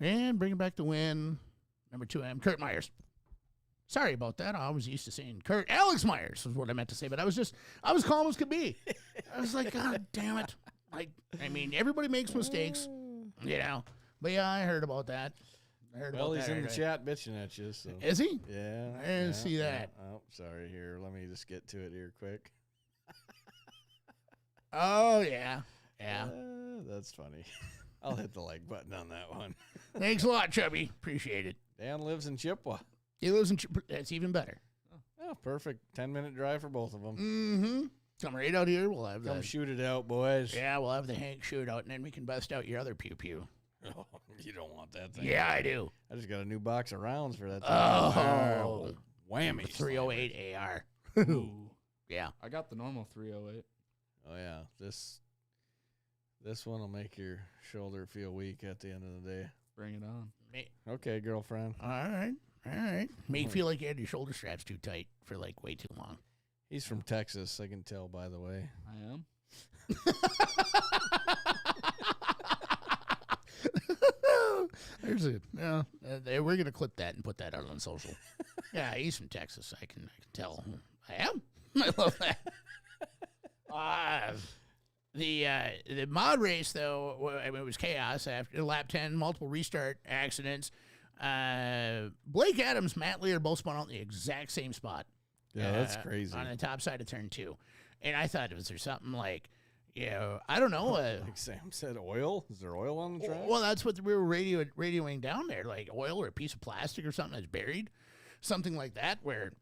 and bringing back the win. Number 2, I'm Kurt Myers. Sorry about that. I was used to saying Kurt. Alex Myers was what I meant to say, but I was calm as could be. I was like, God damn it. I mean, everybody makes mistakes. You know. But yeah, I heard about that. Well, he's in the chat bitching at you. So. Is he? Yeah. I didn't see that. Oh, sorry. Here, let me just get to it here quick. Oh, yeah. Yeah. That's funny. I'll hit the like button on that one. Thanks a lot, Chubby. Appreciate it. Dan lives in Chippewa. He lives in that's even better. Oh, perfect. 10-minute drive for both of them. Mm-hmm. Come right out here. We'll have Come shoot it out, boys. Yeah, we'll have the Hank shootout, and then we can bust out your other pew-pew. Oh, you don't want that thing. Yeah, I do. I just got a new box of rounds for that thing. Oh. Whammy. 308 AR. Ooh. Yeah. I got the normal 308. Oh, yeah. This one will make your shoulder feel weak at the end of the day. Bring it on. Okay, girlfriend. All right. Make you feel like you had your shoulder straps too tight for like way too long. He's from Texas, I can tell, by the way. I am. There's we're gonna clip that and put that out on social. Yeah, he's from Texas. I can tell. I am. I love that. The mod race though, I mean, it was chaos after lap 10, multiple restart accidents. Blake Adams, Matt Lear both spun out in the exact same spot. Yeah, that's crazy. On the top side of turn 2, and I thought, was there something like, I don't know. Like Sam said, oil? Is there oil on the track? Well, that's what we were radioing down there, like oil or a piece of plastic or something that's buried, something like that. Where,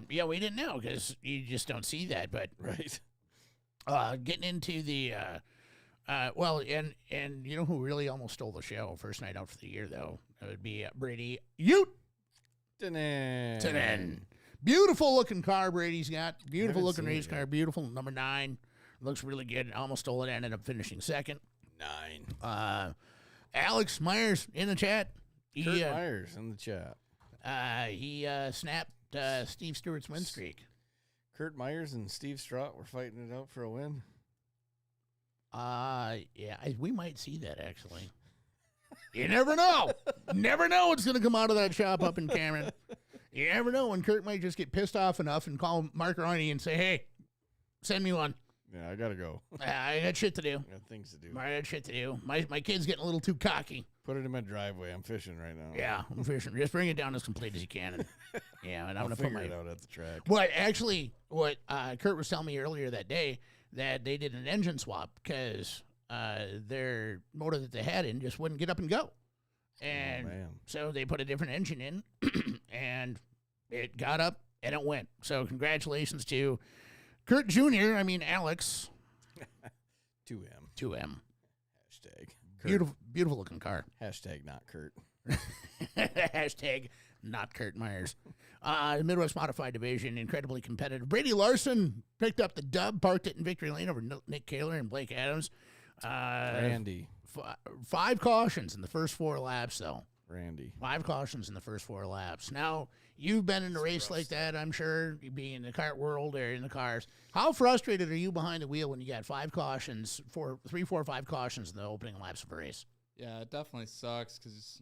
we didn't know because you just don't see that. But right, getting into the, and you know who really almost stole the show first night out for the year though? It would be Brady Uten. Beautiful looking car Brady's got. Beautiful looking race car. Beautiful number 9. Looks really good. Almost stole it. Ended up finishing second. 9. Alex Myers in the chat. Kurt Myers in the chat. He snapped Steve Stewart's win streak. Kurt Myers and Steve Strott were fighting it out for a win. We might see that actually. You never know. Never know what's going to come out of that shop up in Cameron. You never know when Kurt might just get pissed off enough and call Mark Roney and say, hey, send me one. Yeah, I got to go. I got shit to do. I got things to do. I got shit to do. My kid's getting a little too cocky. Put it in my driveway. I'm fishing right now. Yeah, I'm fishing. Just bring it down as complete as you can. And, and I'm going to put it out at the track. What Kurt was telling me earlier that day, that they did an engine swap because their motor that they had in just wouldn't get up and go. And so they put a different engine in, and it got up, and it went. So congratulations to Kurt Jr., Alex. 2M. Hashtag. Kurt. Beautiful looking car. Hashtag not Kurt. Hashtag not Kurt Myers. Midwest Modified Division, incredibly competitive. Brady Larson picked up the dub, parked it in victory lane over Nick Kaler and Blake Adams. Randy. 5 cautions in the first 4 laps, though. Randy. 5 cautions in the first 4 laps. Now, you've been in a race like that, I'm sure, you being in the kart world or in the cars. How frustrated are you behind the wheel when you got 5 cautions, 3, 4, 5 cautions in the opening laps of a race? Yeah, it definitely sucks because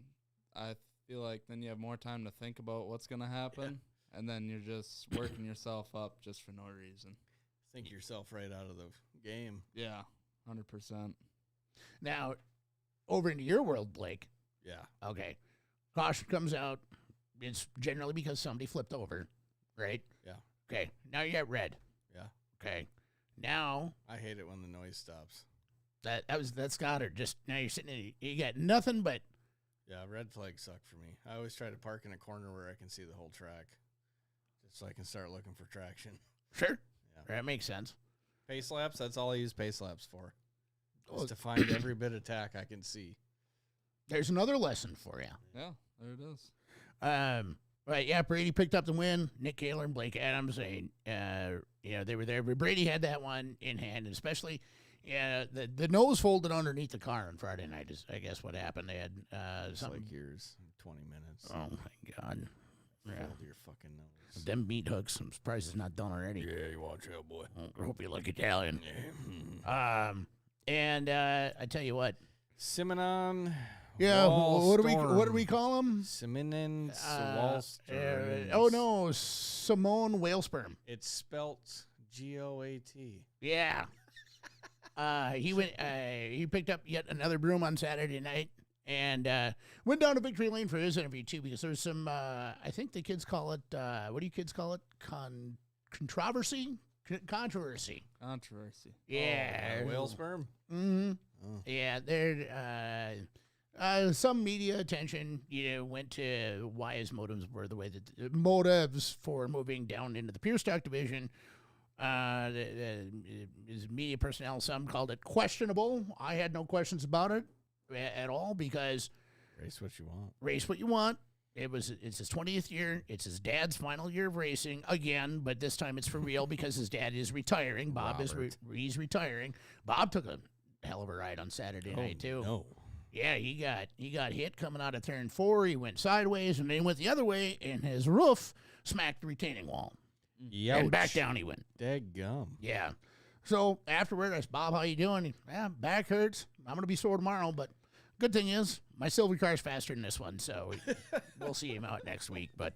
I feel like then you have more time to think about what's going to happen, and then you're just working yourself up just for no reason. Think yourself right out of the game. Yeah, 100%. Now, over into your world, Blake. Yeah. Okay. Caution comes out. It's generally because somebody flipped over, right? Yeah. Okay. Now you got red. Yeah. Okay. Now I hate it when the noise stops. That's got her. Just now you're sitting there, you got nothing but. Yeah, red flags suck for me. I always try to park in a corner where I can see the whole track, just so I can start looking for traction. Sure. Yeah. That makes sense. Pace laps. That's all I use pace laps for. Just to find every bit of tack I can see. There's another lesson for you. Yeah, there it is. Right, yeah, Brady picked up the win. Nick Kaler and Blake Adams, they were there. But Brady had that one in hand, and especially, the nose folded underneath the car on Friday night is, I guess, what happened. They had something. Like yours, 20 minutes. Oh, my God. Yeah. Fold your fucking nose. Them meat hooks, I'm surprised it's not done already. Yeah, you watch out, boy. I hope you like Italian. Yeah. And I tell you what. Simonon. Yeah, what do we call him? Simonon Wallstorm. Oh no, Simone Whalesperm. It's spelt Goat. Yeah. He went. He picked up yet another broom on Saturday night and went down to Victory Lane for his interview too, because there's some. I think the kids call it. What do you kids call it? Controversy. Controversy. Yeah. Whale sperm. Mm-hmm. Oh. Yeah, there. Some media attention, went to why his motives were the way that motives for moving down into the pure stock division. His media personnel, some called it questionable. I had no questions about it at all because Race what you want. Race what you want. It's his 20th year. It's his dad's final year of racing again, but this time it's for real because his dad is retiring. Bob he's retiring. Bob took a hell of a ride on Saturday night too. No. Yeah, he got hit coming out of turn 4. He went sideways and then he went the other way, and his roof smacked the retaining wall. Youch. And back down he went. Dadgum. Yeah. So afterward, I said, Bob, how you doing? Yeah, back hurts. I'm gonna be sore tomorrow, but good thing is my silver car's faster than this one, so we'll see him out next week. But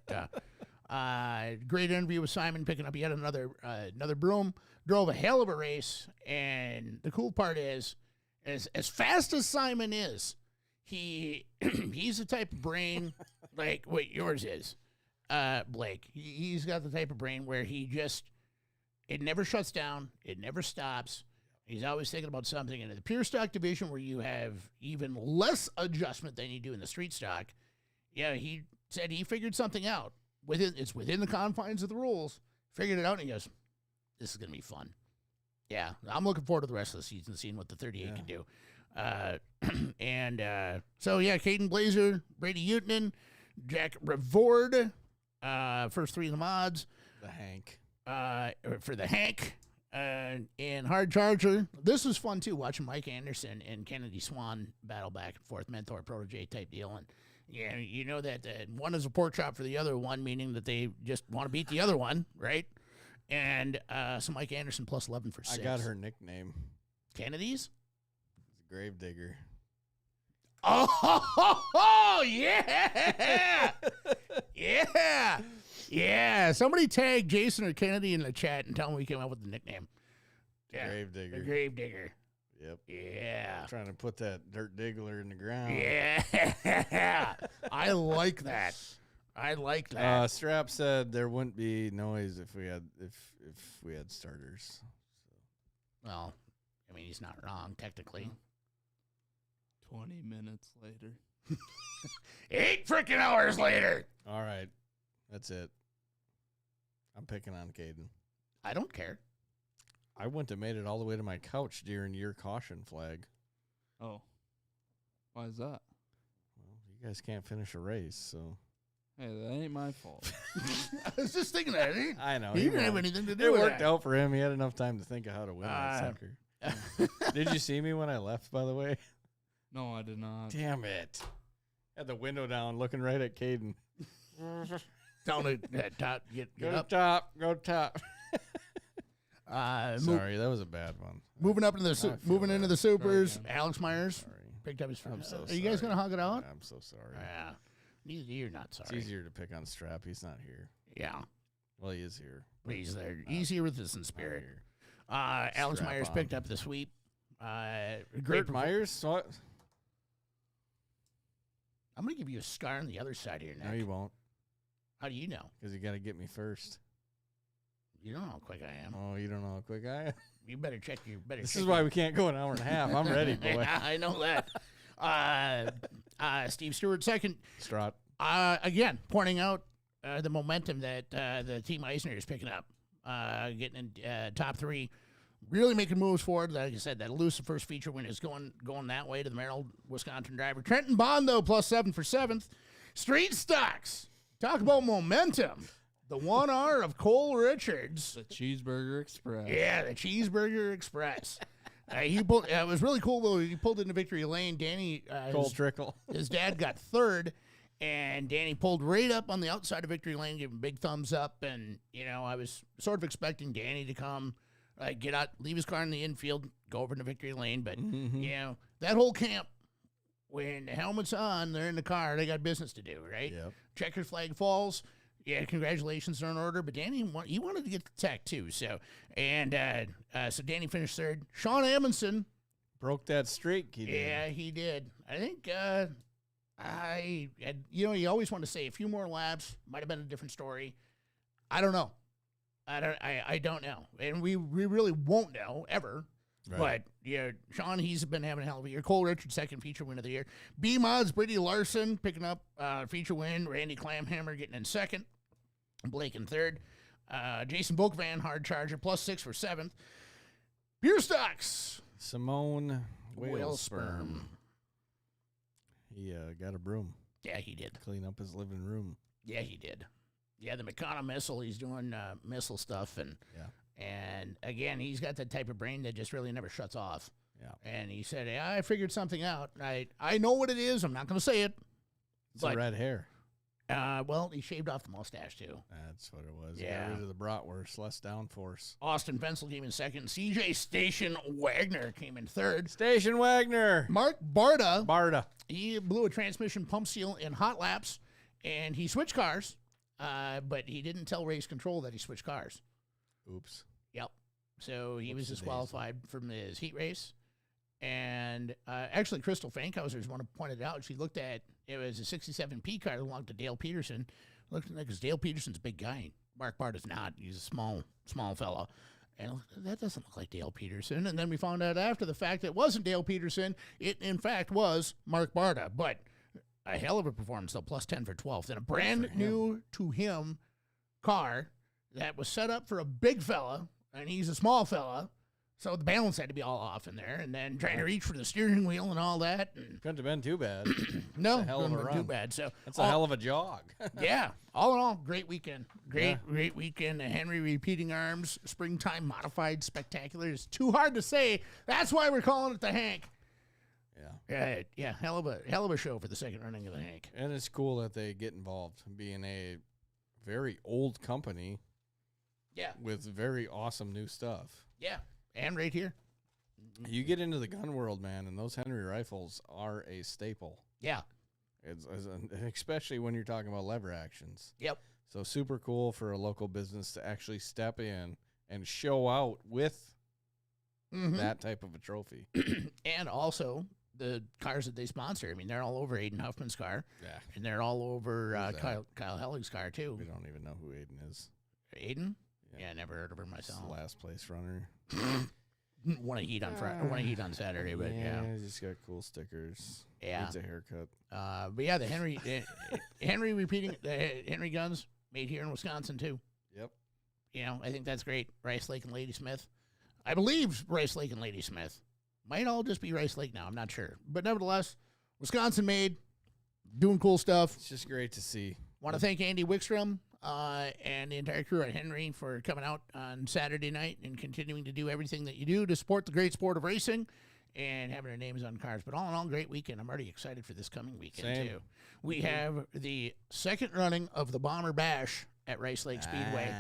great interview with Simon, picking up yet another broom. Drove a hell of a race, and the cool part is, as fast as Simon is, he's the type of brain like what yours is, Blake. He's got the type of brain where it never shuts down, it never stops. He's always thinking about something. And in the pure stock division, where you have even less adjustment than you do in the street stock, yeah, he said he figured something out. It's within the confines of the rules. Figured it out, and he goes, "This is gonna be fun." Yeah, I'm looking forward to the rest of the season, seeing what the 38 can do. So yeah, Caden, Blaeser, Brady Utanen, Jack Revord, first 3 of the mods. The Hank. For the Hank. And Hard Charger. This was fun too, watching Mike Anderson and Kennedy Swan battle back and forth, mentor protege type deal. And yeah, you know that one is a pork chop for the other one, meaning that they just want to beat the other one, right? And so Mike Anderson plus 11 for 6. I got her nickname. Kennedy's? Gravedigger. Oh, yeah! Yeah! Yeah, somebody tag Jason or Kennedy in the chat and tell them we came up with the nickname. Yeah. Gravedigger. The Gravedigger. Yep. Yeah. I'm trying to put that dirt diggler in the ground. Yeah. I like that. Strap said there wouldn't be noise if we had starters. Well, I mean, he's not wrong technically. 20 minutes later. 8 freaking hours later. All right. That's it. I'm picking on Kaden. I don't care. I wouldn't have made it all the way to my couch during your caution flag. Oh. Why is that? Well, you guys can't finish a race, so. Hey, that ain't my fault. I was just thinking that. I know. He didn't have anything to do It with worked that. out for him. He had enough time to think of how to win that sucker. Did you see me when I left, by the way? No, I did not. Damn it. Had the window down looking right at Kaden. Down to top. Get Go up. top. Go top. Sorry. Sorry, that was a bad one. Moving up into the moving into the supers. again. Alex Myers Sorry. picked up his. I'm so Are you guys sorry. gonna hug it out? I'm so sorry. Yeah. You're not It's sorry. easier to pick on Strap. He's not here. Yeah. Well, he is here. But he's there. Easier with this in Not spirit. here. Alex Strap Myers on. picked up the sweep. Great Great Myers? What? I'm gonna give you a scar on the other side of your neck. No, you won't. How do you know? Because you got to get me first. You don't know how quick I am. Oh, you don't know how quick I am? You better check your better. This check is why we can't go an hour and a half. I'm ready, boy. Yeah, I know that. Steve Stewart second. Strut. Again, pointing out the momentum that the Team Eisner is picking up, getting in top 3, really making moves forward. Like I said, that elusive first feature win is going that way to the Merrill, Wisconsin driver. Trenton Bond, though, plus 7 for 7th. Street stocks. Talk about momentum. The 1R of Cole Richards. The Cheeseburger Express. Yeah, the Cheeseburger Express. He pulled. It was really cool though. He pulled into victory lane. Danny, Cold trickle. his dad got 3rd, and Danny pulled right up on the outside of victory lane, gave him a big thumbs up. And I was sort of expecting Danny to come, get out, leave his car in the infield, go over to victory lane. But that whole camp, when the helmet's on, they're in the car. They got business to do, right? Yep. Checkers flag falls. Yeah, congratulations are in order. But Danny, he wanted to get the tech too. So, so Danny finished third. Sean Amundsen. Broke that streak. He did. Yeah, he did. I think you always want to say a few more laps. Might have been a different story. I don't know. I don't know. And we really won't know ever. Right. But, yeah, Sean, he's been having a hell of a year. Cole Richards, second feature win of the year. B-Mods, Brittany Larson picking up feature win. Randy Clamhammer getting in second. Blake in third. Jason Volkvan, hard charger, +6 for seventh. Beer Stocks. Simone Whalesperm. He got a broom. Yeah, he did. Clean up his living room. Yeah, he did. Yeah, the McConnell missile, he's doing missile stuff. And again, he's got that type of brain that just really never shuts off. Yeah. And he said, hey, I figured something out. I know what it is. I'm not going to say it. It's the red hair. Well, he shaved off the mustache, too. That's what it was. Yeah. Got rid of the bratwurst, less downforce. Austin Fensel came in second. CJ Station Wagner came in third. Station Wagner. Mark Barda. He blew a transmission pump seal in hot laps, and he switched cars, but he didn't tell race control that he switched cars. Oops. Yep. So he was Whoopsie-daisy. disqualified from his heat race. And actually, Crystal Fankhauser is one who pointed out. She looked at it was a 67P car that belonged to Dale Peterson. Looked like because Dale Peterson's a big guy. Mark Barda's not. He's a small fella. And that doesn't look like Dale Peterson. And then we found out after the fact that it wasn't Dale Peterson. It, in fact, was Mark Barda. But a hell of a performance, though, +10 for 12th. And a brand new to him car that was set up for a big fella, and he's a small fella. So the balance had to be all off in there, and then trying to reach for the steering wheel and all that. And couldn't have been too bad. no, a hell of a couldn't have been run. too bad. So That's a hell of a jog. yeah, all in all, great weekend. Great weekend. Henry Repeating Arms, Springtime Modified Spectacular. It's too hard to say. That's why we're calling it the Hank. Yeah, hell of a show for the second running of the Hank. And it's cool that they get involved, being a very old company. Yeah. With very awesome new stuff. Yeah, and right here. You get into the gun world, man, and those Henry rifles are a staple. Yeah. Especially when you're talking about lever actions. Yep. So super cool for a local business to actually step in and show out with that type of a trophy. And also the cars that they sponsor. I mean, they're all over Aiden Huffman's car. Yeah. And they're all over Kyle Hellig's car, too. We don't even know who Aiden is. Aiden? Yeah, I never heard of her myself. He's the last place runner. Won a heat on Friday. Won a heat on Saturday, but yeah. He's just got cool stickers. Yeah. Needs a haircut. But yeah, the Henry repeating the Henry guns made here in Wisconsin too. Yep. You know, I think that's great. Rice Lake and Ladysmith. I believe Rice Lake and Ladysmith. Might all just be Rice Lake now. I'm not sure. But nevertheless, Wisconsin made, doing cool stuff. It's just great to see. Want to thank Andy Wickstrom and the entire crew at Henry for coming out on Saturday night and continuing to do everything that you do to support the great sport of racing and having their names on cars. But all in all, great weekend. I'm already excited for this coming weekend, too. We have the second running of the Bomber Bash at Rice Lake Speedway.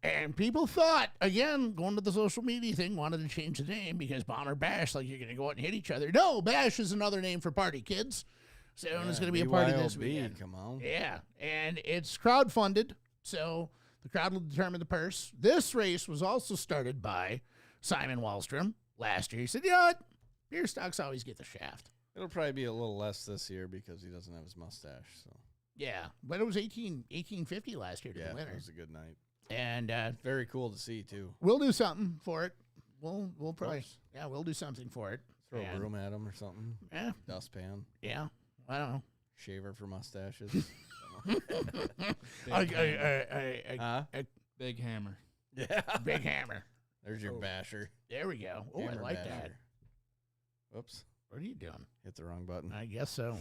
And people thought, again, going to the social media thing, wanted to change the name because Bomber Bash, like you're going to go out and hit each other. No, Bash is another name for party kids. So it's going to be a party this weekend. Come on. Yeah, and it's crowdfunded, so the crowd will determine the purse. This race was also started by Simon Wallstrom last year. He said, you know what? Beer stocks always get the shaft. It'll probably be a little less this year because he doesn't have his mustache. So yeah, but it was $18.50 last year to the winner. It was a good night. And very cool to see, too. We'll do something for it. We'll probably, we'll do something for it. Throw a broom at him or something. Yeah. Dustpan. Yeah. I don't know. Shaver for mustaches. Big hammer. Yeah. Big hammer. There's your basher. There we go. Oh, Hammer I like basher. that. Whoops. What are you doing? Hit the wrong button. I guess so.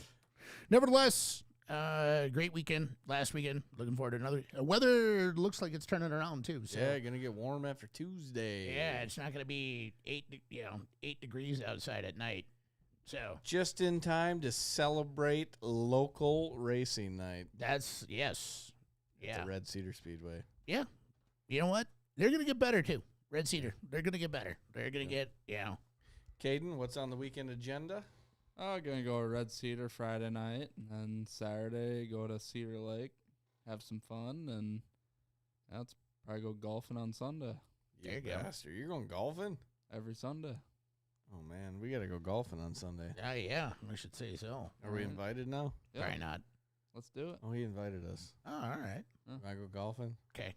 Nevertheless, great weekend last weekend. Looking forward to another. Weather looks like it's turning around too. So. Yeah, gonna get warm after Tuesday. Yeah, it's not gonna be 8 degrees outside at night. So just in time to celebrate local racing night. That's yes. Yeah. At the Red Cedar Speedway. Yeah. You know what? They're gonna get better too. Red Cedar. They're gonna get better. They're gonna get Caden, what's on the weekend agenda? I'm going to go to Red Cedar Friday night, and then Saturday go to Cedar Lake. have some fun, and that's probably go golfing on Sunday. There you go. Bastard. You're going golfing? Every Sunday. Oh, man. We got to go golfing on Sunday. Yeah, I should say so. Are we invited now? Yep. Probably not. Let's do it. Oh, he invited us. Oh, all right. Can I go golfing? Okay.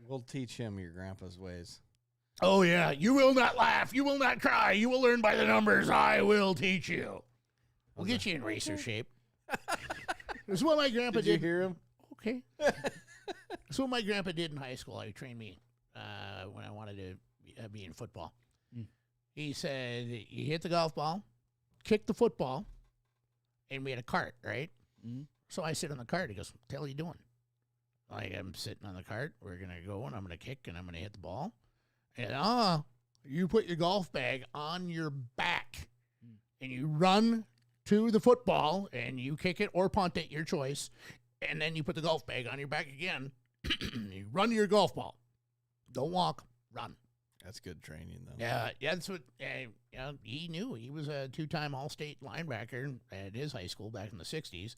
We'll teach him your grandpa's ways. Oh, yeah. You will not laugh. You will not cry. You will learn by the numbers. I will teach you. We'll get you in racer shape. That's what my grandpa did. Did you hear him? Okay. That's what my grandpa did in high school. He trained me when I wanted to be in football. He said, you hit the golf ball, kick the football, and we had a cart, right? So I sit on the cart. He goes, what the hell are you doing? Like, I'm sitting on the cart. We're going to go, and I'm going to kick, and I'm going to hit the ball. And, you put your golf bag on your back, and you run to the football, and you kick it or punt it, your choice, and then you put the golf bag on your back again. You run to your golf ball. Don't walk, run. That's good training, though. Yeah, that's what he knew. He was a 2-time All-State linebacker at his high school back in the 60s.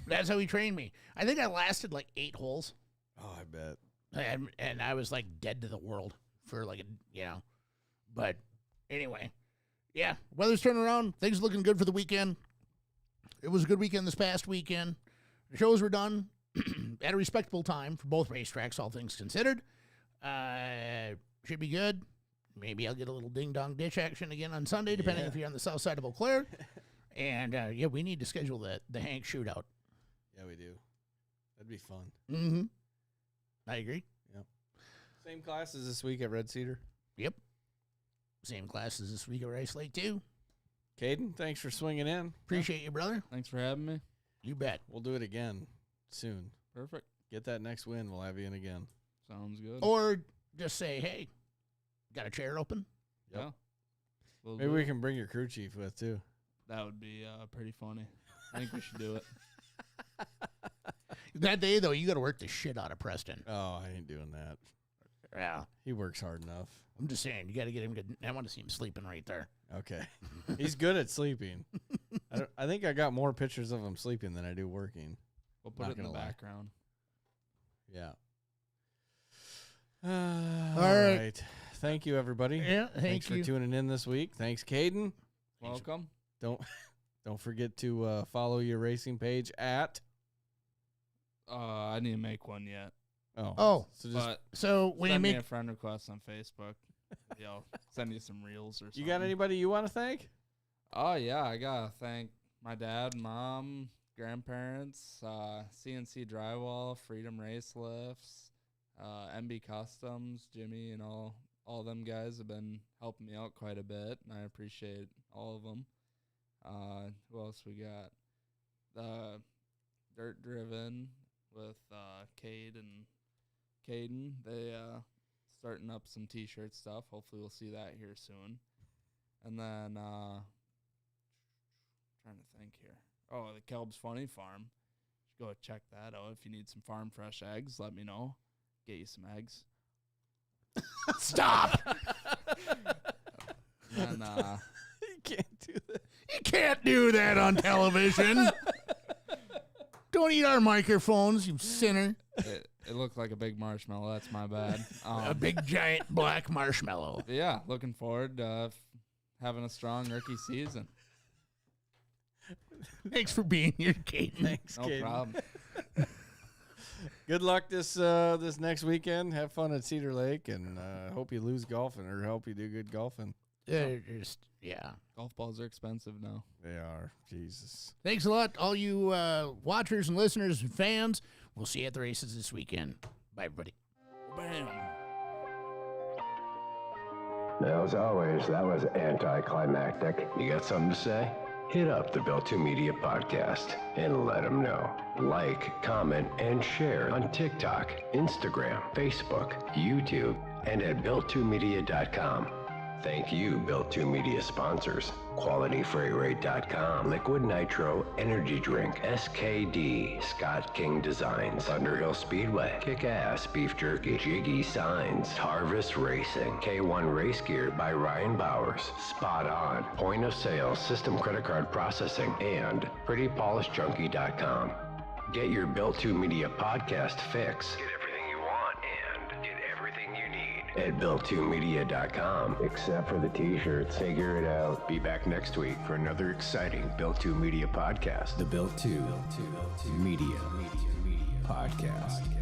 That's how he trained me. I think I lasted like 8 holes. Oh, I bet. And I was like dead to the world for like, But anyway, yeah, weather's turning around. Things looking good for the weekend. It was a good weekend this past weekend. The shows were done at a respectable time for both racetracks, all things considered. Should be good. Maybe I'll get a little ding-dong ditch action again on Sunday, depending if you're on the south side of Eau Claire. And, we need to schedule the Hank shootout. Yeah, we do. That'd be fun. Mm-hmm. I agree. Yep. Same classes this week at Red Cedar? Yep. Same classes this week at Rice Lake, too. Caden, thanks for swinging in. Appreciate you, brother. Thanks for having me. You bet. We'll do it again soon. Perfect. Get that next win. We'll have you in again. Sounds good. Or just say, hey, got a chair open? Yep. Yeah. We'll Maybe do we it. can bring your crew chief with, too. That would be pretty funny. I think we should do it. That day, though, you got to work the shit out of Preston. Oh, I ain't doing that. Yeah. He works hard enough. I'm just saying, you got to get him good. I want to see him sleeping right there. Okay. He's good at sleeping. I think I got more pictures of him sleeping than I do working. We'll put Not it in the gonna lie. background. Yeah. All All right. right. Thank you, everybody. Yeah, Thanks you. for tuning in this week. Thanks, Caden. Welcome. Don't forget to follow your racing page at. I need to make one yet. Oh, so just But so when you send me make a friend request on Facebook. Maybe I'll send you some reels or something. you got anybody you want to thank? Oh, yeah. I got to thank my dad, mom, grandparents, CNC Drywall, Freedom Race Lifts, MB Customs, Jimmy, and all them guys have been helping me out quite a bit, and I appreciate all of them. Who else we got? Dirt Driven with Cade and Kaden. They starting up some T-shirt stuff. Hopefully we'll see that here soon. And then trying to think here. Oh, the Kelb's Funny Farm. Go check that out. If you need some farm fresh eggs, let me know. Get you some eggs. Stop. And You can't do that. You can't do that on television. Don't eat our microphones, you sinner. it looked like a big marshmallow. That's my bad. A big giant black marshmallow. Yeah, looking forward to having a strong rookie season. Thanks for being here, Kaden. Thanks, No Caden. problem. Good luck this next weekend. Have fun at Cedar Lake, and hope you lose golfing or hope you do good golfing. Yeah. Golf balls are expensive now. They are. Jesus. Thanks a lot, all you watchers and listeners and fans. We'll see you at the races this weekend. Bye, everybody. Bam. Now, as always, that was anticlimactic. You got something to say? Hit up the Built 2 Media podcast and let them know. Like, comment, and share on TikTok, Instagram, Facebook, YouTube, and at built2media.com. Thank you, Built 2 Media sponsors. QualityFreightRate.com, Liquid Nitro Energy Drink, SKD, Scott King Designs, Thunderhill Speedway, Kick-Ass Beef Jerky, Jiggy Signs, Harvest Racing, K1 Race Gear by Ryan Bowers, Spot On, Point of Sale System Credit Card Processing, and PrettyPolishedJunkie.com. Get your Built 2 Media podcast fix. Get everything you want and get everything you need at built2media.com. Except for the t-shirts. Figure it out. Be back next week for another exciting Built 2 Media podcast. The Built 2 Media Podcast.